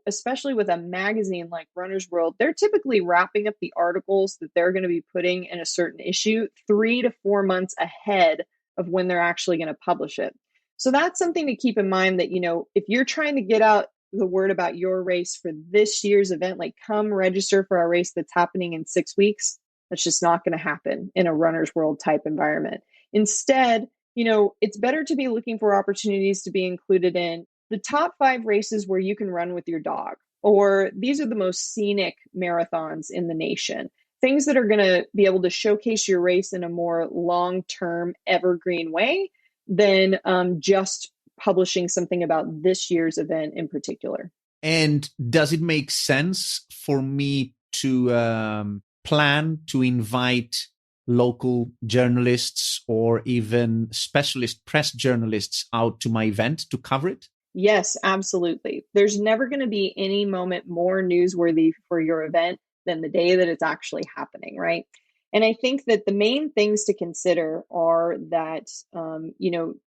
especially with a magazine like Runner's World, they're typically wrapping up the articles that they're going to be putting in a certain issue 3 to 4 months ahead of when they're actually going to publish it. So that's something to keep in mind that, if you're trying to get out the word about your race for this year's event, like come register for our race that's happening in 6 weeks, that's just not going to happen in a Runner's World type environment. Instead, it's better to be looking for opportunities to be included in the top 5 races where you can run with your dog, or these are the most scenic marathons in the nation, things that are going to be able to showcase your race in a more long-term evergreen way than just publishing something about this year's event in particular. And does it make sense for me to plan to invite local journalists or even specialist press journalists out to my event to cover it? Yes, absolutely. There's never going to be any moment more newsworthy for your event than the day that it's actually happening, right? And I think that the main things to consider are that,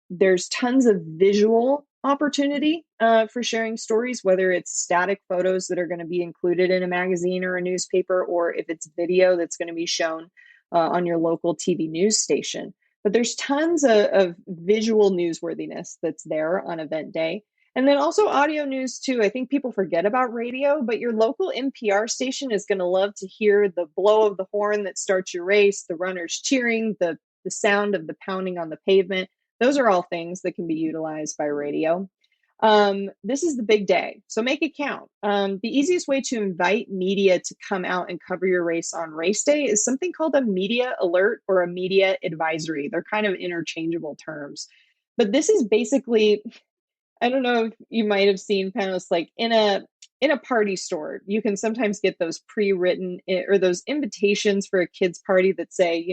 there's tons of visual opportunity for sharing stories, whether it's static photos that are going to be included in a magazine or a newspaper, or if it's video that's going to be shown on your local TV news station. But there's tons of visual newsworthiness that's there on event day. And then also audio news too. I think people forget about radio, but your local NPR station is going to love to hear the blow of the horn that starts your race, the runners cheering, the sound of the pounding on the pavement. Those are all things that can be utilized by radio. This is the big day, so make it count. The easiest way to invite media to come out and cover your race on race day is something called a media alert or a media advisory. They're kind of interchangeable terms. But this is basically, I don't know if you might have seen Panos, like in a party store, you can sometimes get those pre-written or those invitations for a kid's party that say,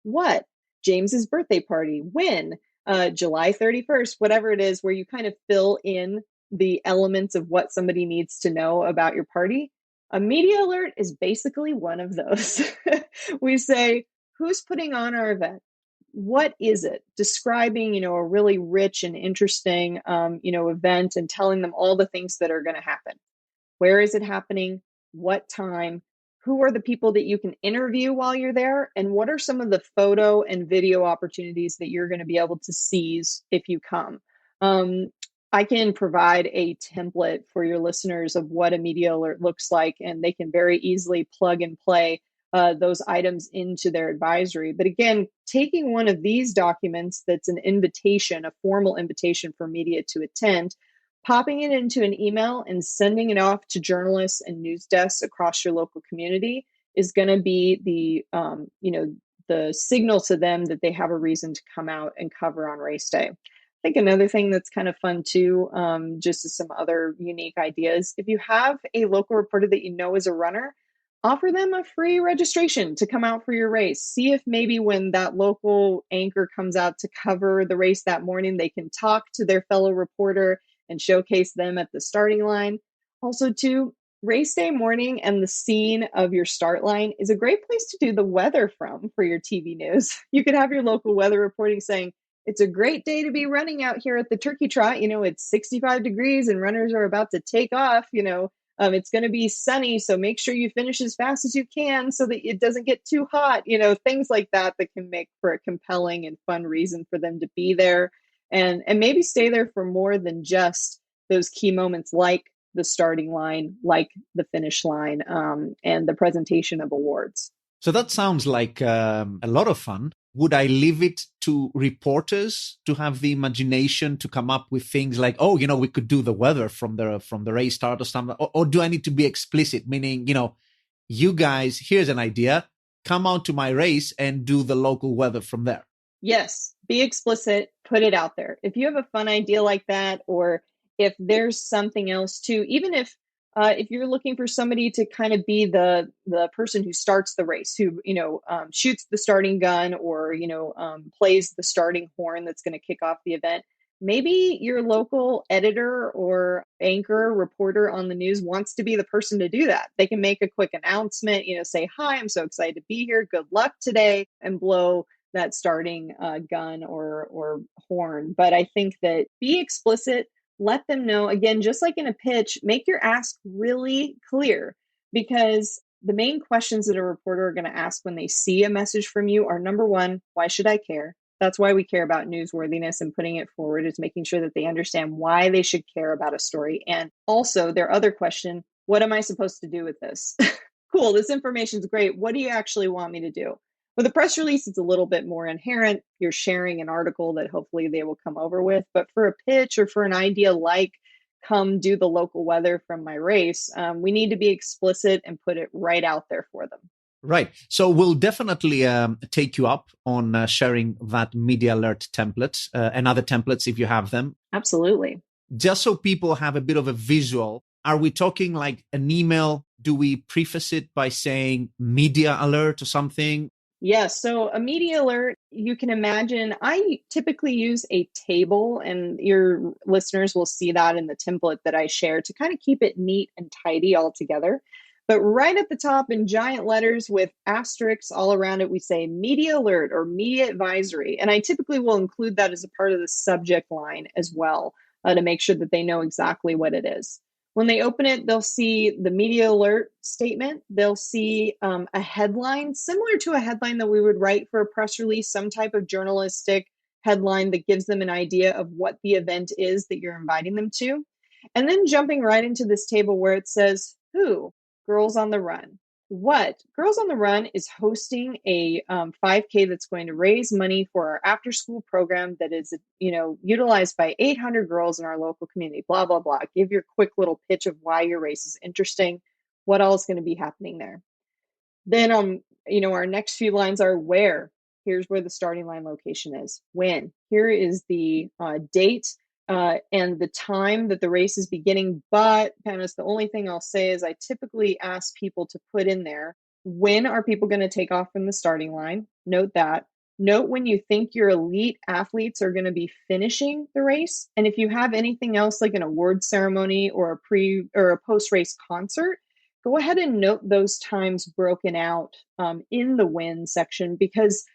what? James's birthday party, when? July 31st, whatever it is, where you kind of fill in the elements of what somebody needs to know about your party. A media alert is basically one of those. We say, who's putting on our event? What is it? Describing, a really rich and interesting, event and telling them all the things that are going to happen. Where is it happening? What time? Who are the people that you can interview while you're there? And what are some of the photo and video opportunities that you're going to be able to seize if you come? I can provide a template for your listeners of what a media alert looks like, and they can very easily plug and play those items into their advisory. But again, taking one of these documents that's an invitation, a formal invitation for media to attend, popping it into an email and sending it off to journalists and news desks across your local community is going to be the signal to them that they have a reason to come out and cover on race day. I think another thing that's kind of fun too, just as some other unique ideas, if you have a local reporter that you know is a runner, offer them a free registration to come out for your race. See if maybe when that local anchor comes out to cover the race that morning, they can talk to their fellow reporter and showcase them at the starting line. Also, too, race day morning and the scene of your start line is a great place to do the weather from for your TV news. You could have your local weather reporting saying, it's a great day to be running out here at the Turkey Trot. It's 65 degrees and runners are about to take off. It's going to be sunny, so make sure you finish as fast as you can so that it doesn't get too hot. Things like that can make for a compelling and fun reason for them to be there and maybe stay there for more than just those key moments like the starting line, like the finish line, and the presentation of awards. So that sounds like a lot of fun. Would I leave it to reporters to have the imagination to come up with things like, we could do the weather from the race start or something? Or do I need to be explicit, meaning, you guys, here's an idea, come out to my race and do the local weather from there? Yes, be explicit, put it out there. If you have a fun idea like that, or if there's something else too, even if you're looking for somebody to kind of be the person who starts the race, who shoots the starting gun, or plays the starting horn that's going to kick off the event, maybe your local editor or anchor reporter on the news wants to be the person to do that. They can make a quick announcement, say, hi, I'm so excited to be here, good luck today, and blow that starting gun or horn. But I think that be explicit. Let them know, again, just like in a pitch, make your ask really clear, because the main questions that a reporter are going to ask when they see a message from you are, number one, why should I care? That's why we care about newsworthiness and putting it forward, is making sure that they understand why they should care about a story. And also their other question, what am I supposed to do with this? Cool, this information is great. What do you actually want me to do? With a press release, it's a little bit more inherent. You're sharing an article that hopefully they will come over with. But for a pitch or for an idea like, come do the local weather from my race, we need to be explicit and put it right out there for them. Right. So we'll definitely take you up on sharing that media alert template and other templates if you have them. Absolutely. Just so people have a bit of a visual, are we talking like an email? Do we preface it by saying media alert or something? Yes. So a media alert, you can imagine, I typically use a table, and your listeners will see that in the template that I share to kind of keep it neat and tidy all together. But right at the top in giant letters with asterisks all around it, we say media alert or media advisory. And I typically will include that as a part of the subject line as well, to make sure that they know exactly what it is. When they open it, they'll see the media alert statement. They'll see a headline similar to a headline that we would write for a press release, some type of journalistic headline that gives them an idea of what the event is that you're inviting them to. And then jumping right into this table where it says, who? Girls on the Run. What? Girls on the Run is hosting a 5K that's going to raise money for our after-school program that is, utilized by 800 girls in our local community, blah, blah, blah. Give your quick little pitch of why your race is interesting, what all is going to be happening there. Then, our next few lines are where. Here's where the starting line location is. When. Here is the date and the time that the race is beginning. But, Panos, the only thing I'll say is I typically ask people to put in there, when are people going to take off from the starting line? Note that. Note when you think your elite athletes are going to be finishing the race. And if you have anything else like an award ceremony or a post-race concert, go ahead and note those times broken out in the when section, because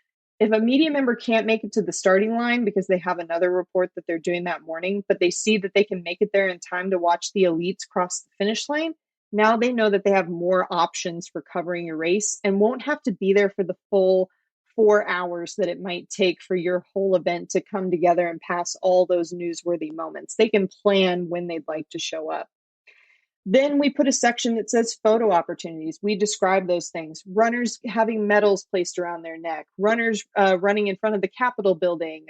if a media member can't make it to the starting line because they have another report that they're doing that morning, but they see that they can make it there in time to watch the elites cross the finish line, now they know that they have more options for covering your race and won't have to be there for the full 4 hours that it might take for your whole event to come together and pass all those newsworthy moments. They can plan when they'd like to show up. Then we put a section that says photo opportunities. We describe those things. Runners having medals placed around their neck, runners running in front of the Capitol building,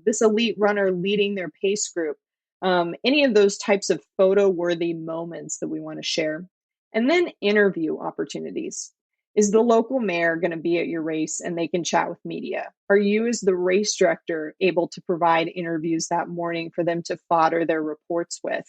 this elite runner leading their pace group, any of those types of photo-worthy moments that we want to share. And then interview opportunities. Is the local mayor going to be at your race and they can chat with media? Are you, as the race director, able to provide interviews that morning for them to fodder their reports with?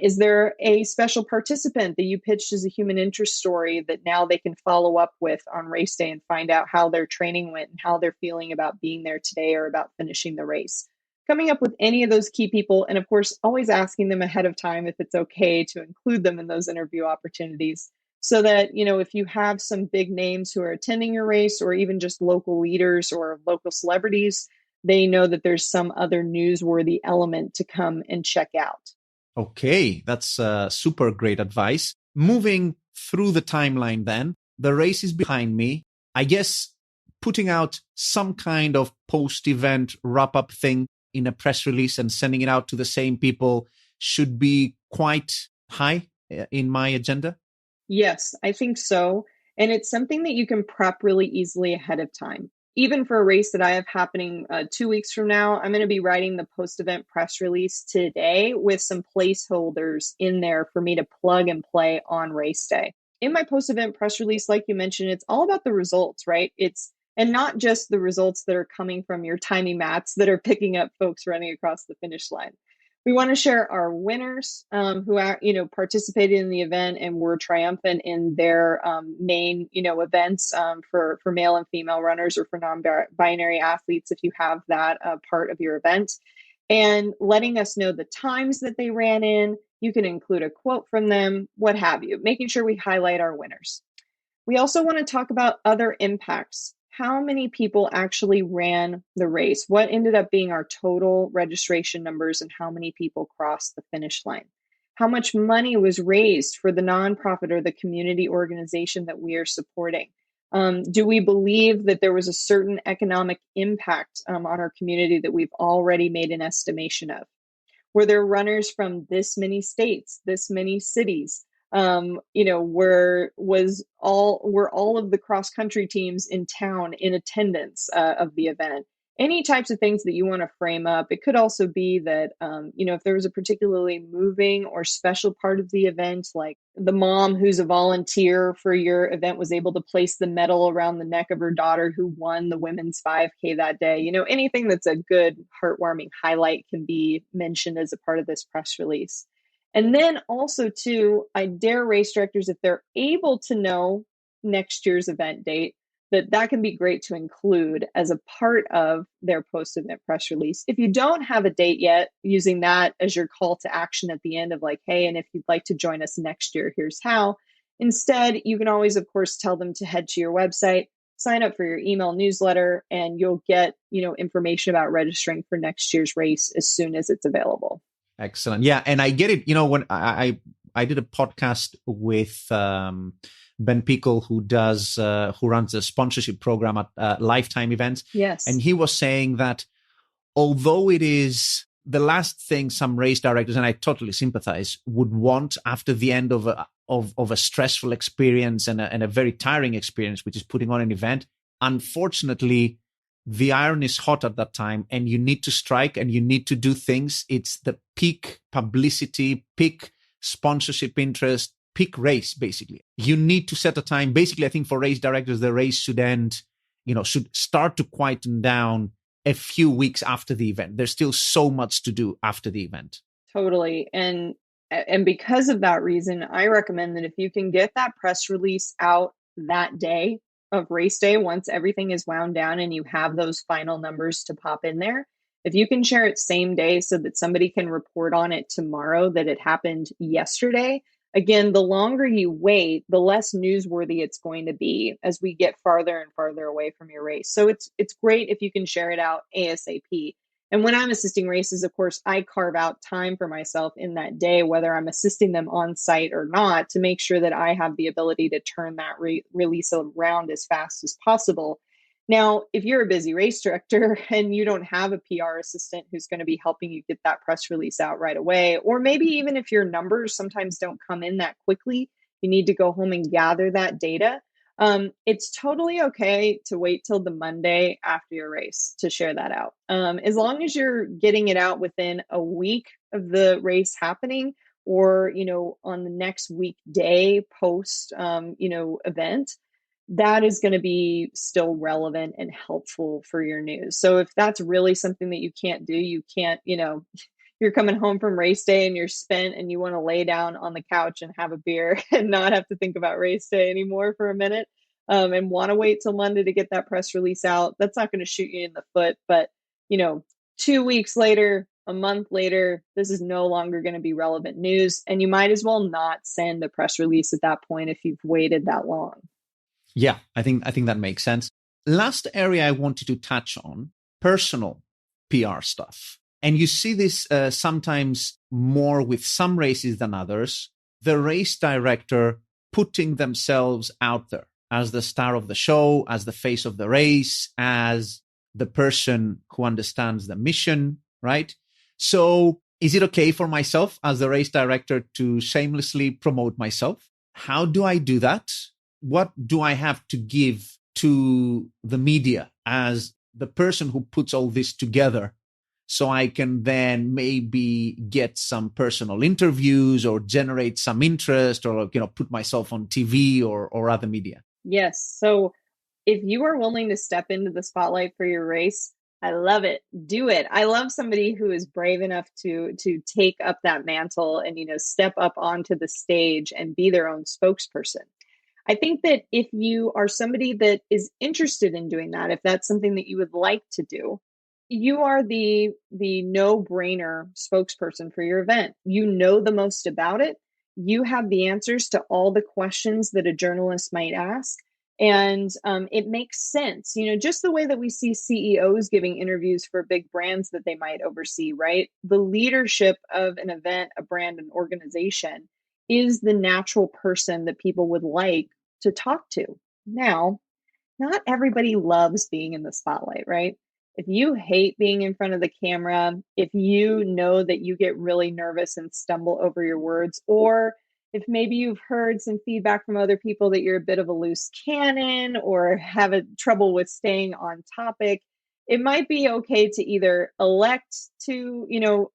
Is there a special participant that you pitched as a human interest story that now they can follow up with on race day and find out how their training went and how they're feeling about being there today or about finishing the race? Coming up with any of those key people, and of course, always asking them ahead of time if it's okay to include them in those interview opportunities, so that, if you have some big names who are attending your race or even just local leaders or local celebrities, they know that there's some other newsworthy element to come and check out. Okay, that's super great advice. Moving through the timeline then, the race is behind me. I guess putting out some kind of post-event wrap-up thing in a press release and sending it out to the same people should be quite high in my agenda. Yes, I think so. And it's something that you can prep really easily ahead of time. Even for a race that I have happening 2 weeks from now, I'm going to be writing the post-event press release today with some placeholders in there for me to plug and play on race day. In my post-event press release, like you mentioned, it's all about the results, right? And not just the results that are coming from your tiny mats that are picking up folks running across the finish line. We want to share our winners who are, participated in the event and were triumphant in their main, events for male and female runners or for non-binary athletes, if you have that part of your event, and letting us know the times that they ran in. You can include a quote from them, what have you, making sure we highlight our winners. We also want to talk about other impacts. How many people actually ran the race? What ended up being our total registration numbers and how many people crossed the finish line? How much money was raised for the nonprofit or the community organization that we are supporting? Do we believe that there was a certain economic impact on our community that we've already made an estimation of? Were there runners from this many states, this many cities? Were all of the cross country teams in town in attendance of the event? Any types of things that you want to frame up. It could also be that, if there was a particularly moving or special part of the event, like the mom who's a volunteer for your event was able to place the medal around the neck of her daughter who won the women's 5K that day. Anything that's a good, heartwarming highlight can be mentioned as a part of this press release. And then also, too, I dare race directors, if they're able to know next year's event date, that can be great to include as a part of their post-event press release. If you don't have a date yet, using that as your call to action at the end of like, hey, and if you'd like to join us next year, here's how. Instead, you can always, of course, tell them to head to your website, sign up for your email newsletter, and you'll get, information about registering for next year's race as soon as it's available. Excellent. Yeah. And I get it. When I did a podcast with Ben Pickle, who runs a sponsorship program at Lifetime events. Yes. And he was saying that although it is the last thing some race directors, and I totally sympathize, would want after the end of a stressful experience and a very tiring experience, which is putting on an event, unfortunately, the iron is hot at that time and you need to strike and you need to do things. It's the peak publicity, peak sponsorship interest, peak race, basically. You need to set a time. Basically, I think for race directors, the race should end, should start to quieten down a few weeks after the event. There's still so much to do after the event. Totally. And because of that reason, I recommend that if you can get that press release out that day of race day, once everything is wound down and you have those final numbers to pop in there, if you can share it same day so that somebody can report on it tomorrow that it happened yesterday. Again, the longer you wait, the less newsworthy it's going to be as we get farther and farther away from your race. So it's great if you can share it out ASAP. And when I'm assisting races, of course, I carve out time for myself in that day, whether I'm assisting them on site or not, to make sure that I have the ability to turn that release around as fast as possible. Now, if you're a busy race director and you don't have a PR assistant who's going to be helping you get that press release out right away, or maybe even if your numbers sometimes don't come in that quickly, you need to go home and gather that data. It's totally okay to wait till the Monday after your race to share that out. As long as you're getting it out within a week of the race happening, or, on the next weekday post, event, that is going to be still relevant and helpful for your news. So if that's really something that you can't do, you can't, you're coming home from race day and you're spent and you want to lay down on the couch and have a beer and not have to think about race day anymore for a minute, and want to wait till Monday to get that press release out, that's not going to shoot you in the foot. But, 2 weeks later, a month later, this is no longer going to be relevant news. And you might as well not send a press release at that point if you've waited that long. Yeah, I think that makes sense. Last area I wanted to touch on, personal PR stuff. And you see this sometimes more with some races than others. The race director putting themselves out there as the star of the show, as the face of the race, as the person who understands the mission, right? So is it okay for myself as the race director to shamelessly promote myself? How do I do that? What do I have to give to the media as the person who puts all this together, so I can then maybe get some personal interviews or generate some interest, or put myself on TV or other media? Yes. So if you are willing to step into the spotlight for your race, I love it. Do it. I love somebody who is brave enough to take up that mantle and step up onto the stage and be their own spokesperson. I think that if you are somebody that is interested in doing that, if that's something that you would like to do, you are the no-brainer spokesperson for your event. You know the most about it. You have the answers to all the questions that a journalist might ask. And it makes sense, just the way that we see CEOs giving interviews for big brands that they might oversee, right? The leadership of an event, a brand, an organization is the natural person that people would like to talk to. Now, not everybody loves being in the spotlight, right? If you hate being in front of the camera, if you know that you get really nervous and stumble over your words, or if maybe you've heard some feedback from other people that you're a bit of a loose cannon or have trouble with staying on topic, it might be okay to either elect to,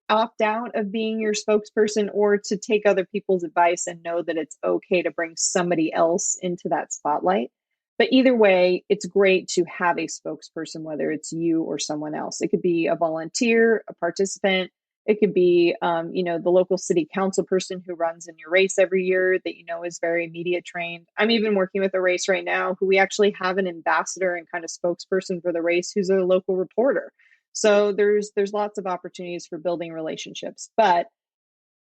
opt out of being your spokesperson, or to take other people's advice and know that it's okay to bring somebody else into that spotlight. But either way, it's great to have a spokesperson, whether it's you or someone else. It could be a volunteer, a participant. It could be, the local city council person who runs in your race every year that is very media trained. I'm even working with a race right now who we actually have an ambassador and kind of spokesperson for the race who's a local reporter. So there's lots of opportunities for building relationships. But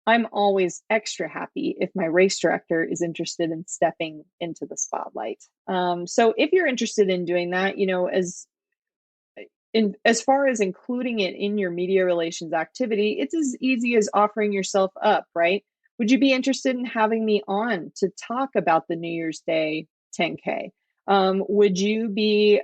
I'm always extra happy if my race director is interested in stepping into the spotlight. So if you're interested in doing that, as far as including it in your media relations activity, it's as easy as offering yourself up, right? Would you be interested in having me on to talk about the New Year's Day 10K? Would you be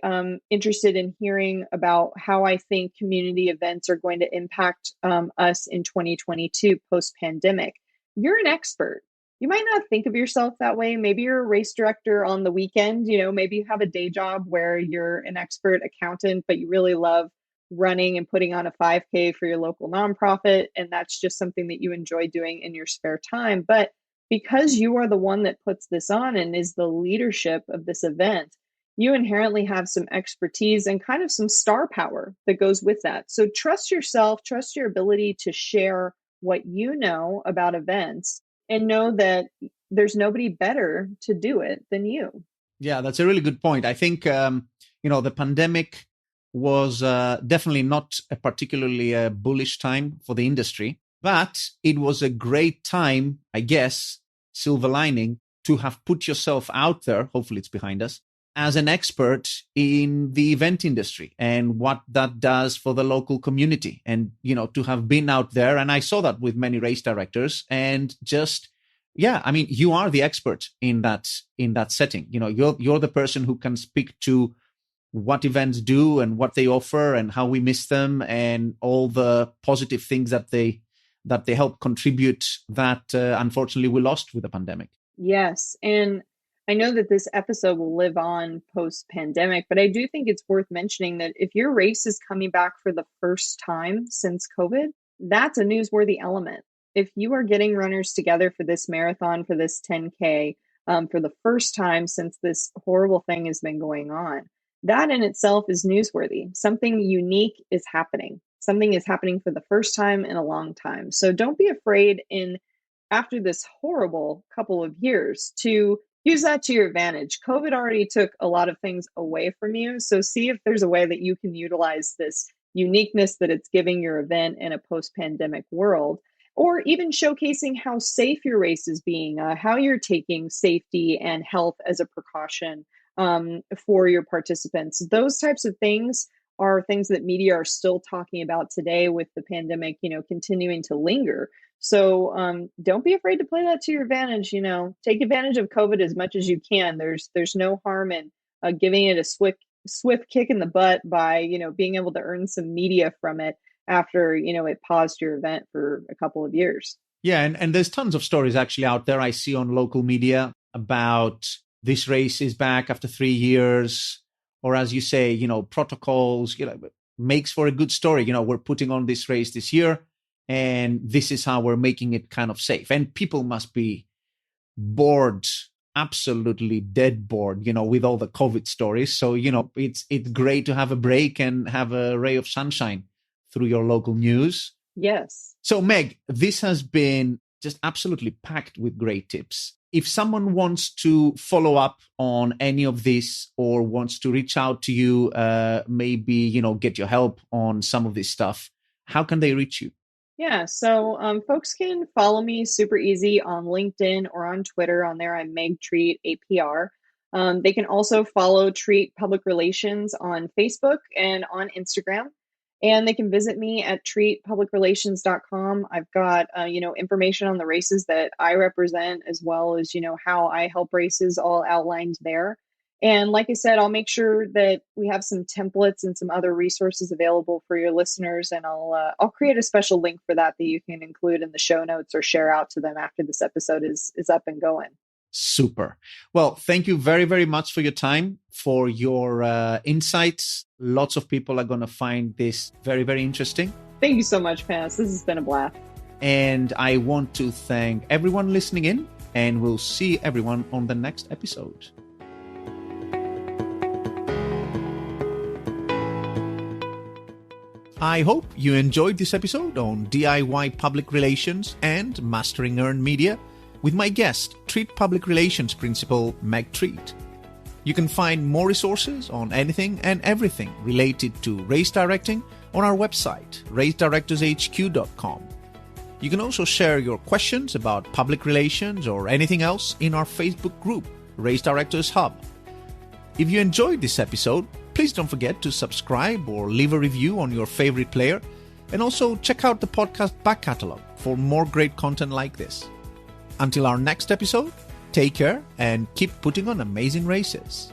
interested in hearing about how I think community events are going to impact us in 2022 post-pandemic? You're an expert. You might not think of yourself that way. Maybe you're a race director on the weekend. Maybe you have a day job where you're an expert accountant, but you really love running and putting on a 5K for your local nonprofit. And that's just something that you enjoy doing in your spare time. But because you are the one that puts this on and is the leadership of this event, you inherently have some expertise and kind of some star power that goes with that. So trust yourself, trust your ability to share what you know about events, and know that there's nobody better to do it than you. Yeah, that's a really good point. I think, the pandemic was definitely not a particularly bullish time for the industry, but it was a great time, I guess, silver lining, to have put yourself out there, hopefully it's behind us, as an expert in the event industry and what that does for the local community. And, to have been out there, and I saw that with many race directors, and just, yeah, I mean, you are the expert in that setting. You're the person who can speak to what events do and what they offer and how we miss them and all the positive things that they help contribute that unfortunately we lost with the pandemic. Yes. And I know that this episode will live on post-pandemic, but I do think it's worth mentioning that if your race is coming back for the first time since COVID, that's a newsworthy element. If you are getting runners together for this marathon, for this 10K, for the first time since this horrible thing has been going on, that in itself is newsworthy. Something unique is happening. Something is happening for the first time in a long time. So don't be afraid after this horrible couple of years to use that to your advantage. COVID already took a lot of things away from you. So see if there's a way that you can utilize this uniqueness that it's giving your event in a post-pandemic world, or even showcasing how safe your race is being, how you're taking safety and health as a precaution for your participants. Those types of things are things that media are still talking about today with the pandemic, continuing to linger. So don't be afraid to play that to your advantage. Take advantage of COVID as much as you can. There's no harm in giving it a swift kick in the butt by, being able to earn some media from it after, it paused your event for a couple of years. Yeah. And there's tons of stories actually out there I see on local media about this race is back after 3 years, or as you say, protocols, makes for a good story. We're putting on this race this year, and this is how we're making it kind of safe. And people must be bored, absolutely dead bored, with all the COVID stories. So, it's great to have a break and have a ray of sunshine through your local news. Yes. So, Meg, this has been just absolutely packed with great tips. If someone wants to follow up on any of this or wants to reach out to you, maybe, get your help on some of this stuff, how can they reach you? Yeah, so folks can follow me super easy on LinkedIn or on Twitter. On there, I'm Meg Treat, APR. They can also follow Treat Public Relations on Facebook and on Instagram. And they can visit me at treatpublicrelations.com. I've got, information on the races that I represent, as well as, how I help races all outlined there. And like I said, I'll make sure that we have some templates and some other resources available for your listeners. And I'll create a special link for that you can include in the show notes or share out to them after this episode is up and going. Super. Well, thank you very, very much for your time, for your insights. Lots of people are going to find this very, very interesting. Thank you so much, Panos. This has been a blast. And I want to thank everyone listening in, and we'll see everyone on the next episode. I hope you enjoyed this episode on DIY public relations and mastering earned media with my guest, Treat Public Relations Principal Meg Treat. You can find more resources on anything and everything related to race directing on our website, racedirectorshq.com. You can also share your questions about public relations or anything else in our Facebook group, Race Directors Hub. If you enjoyed this episode, please don't forget to subscribe or leave a review on your favorite player, and also check out the podcast back catalog for more great content like this. Until our next episode, take care and keep putting on amazing races.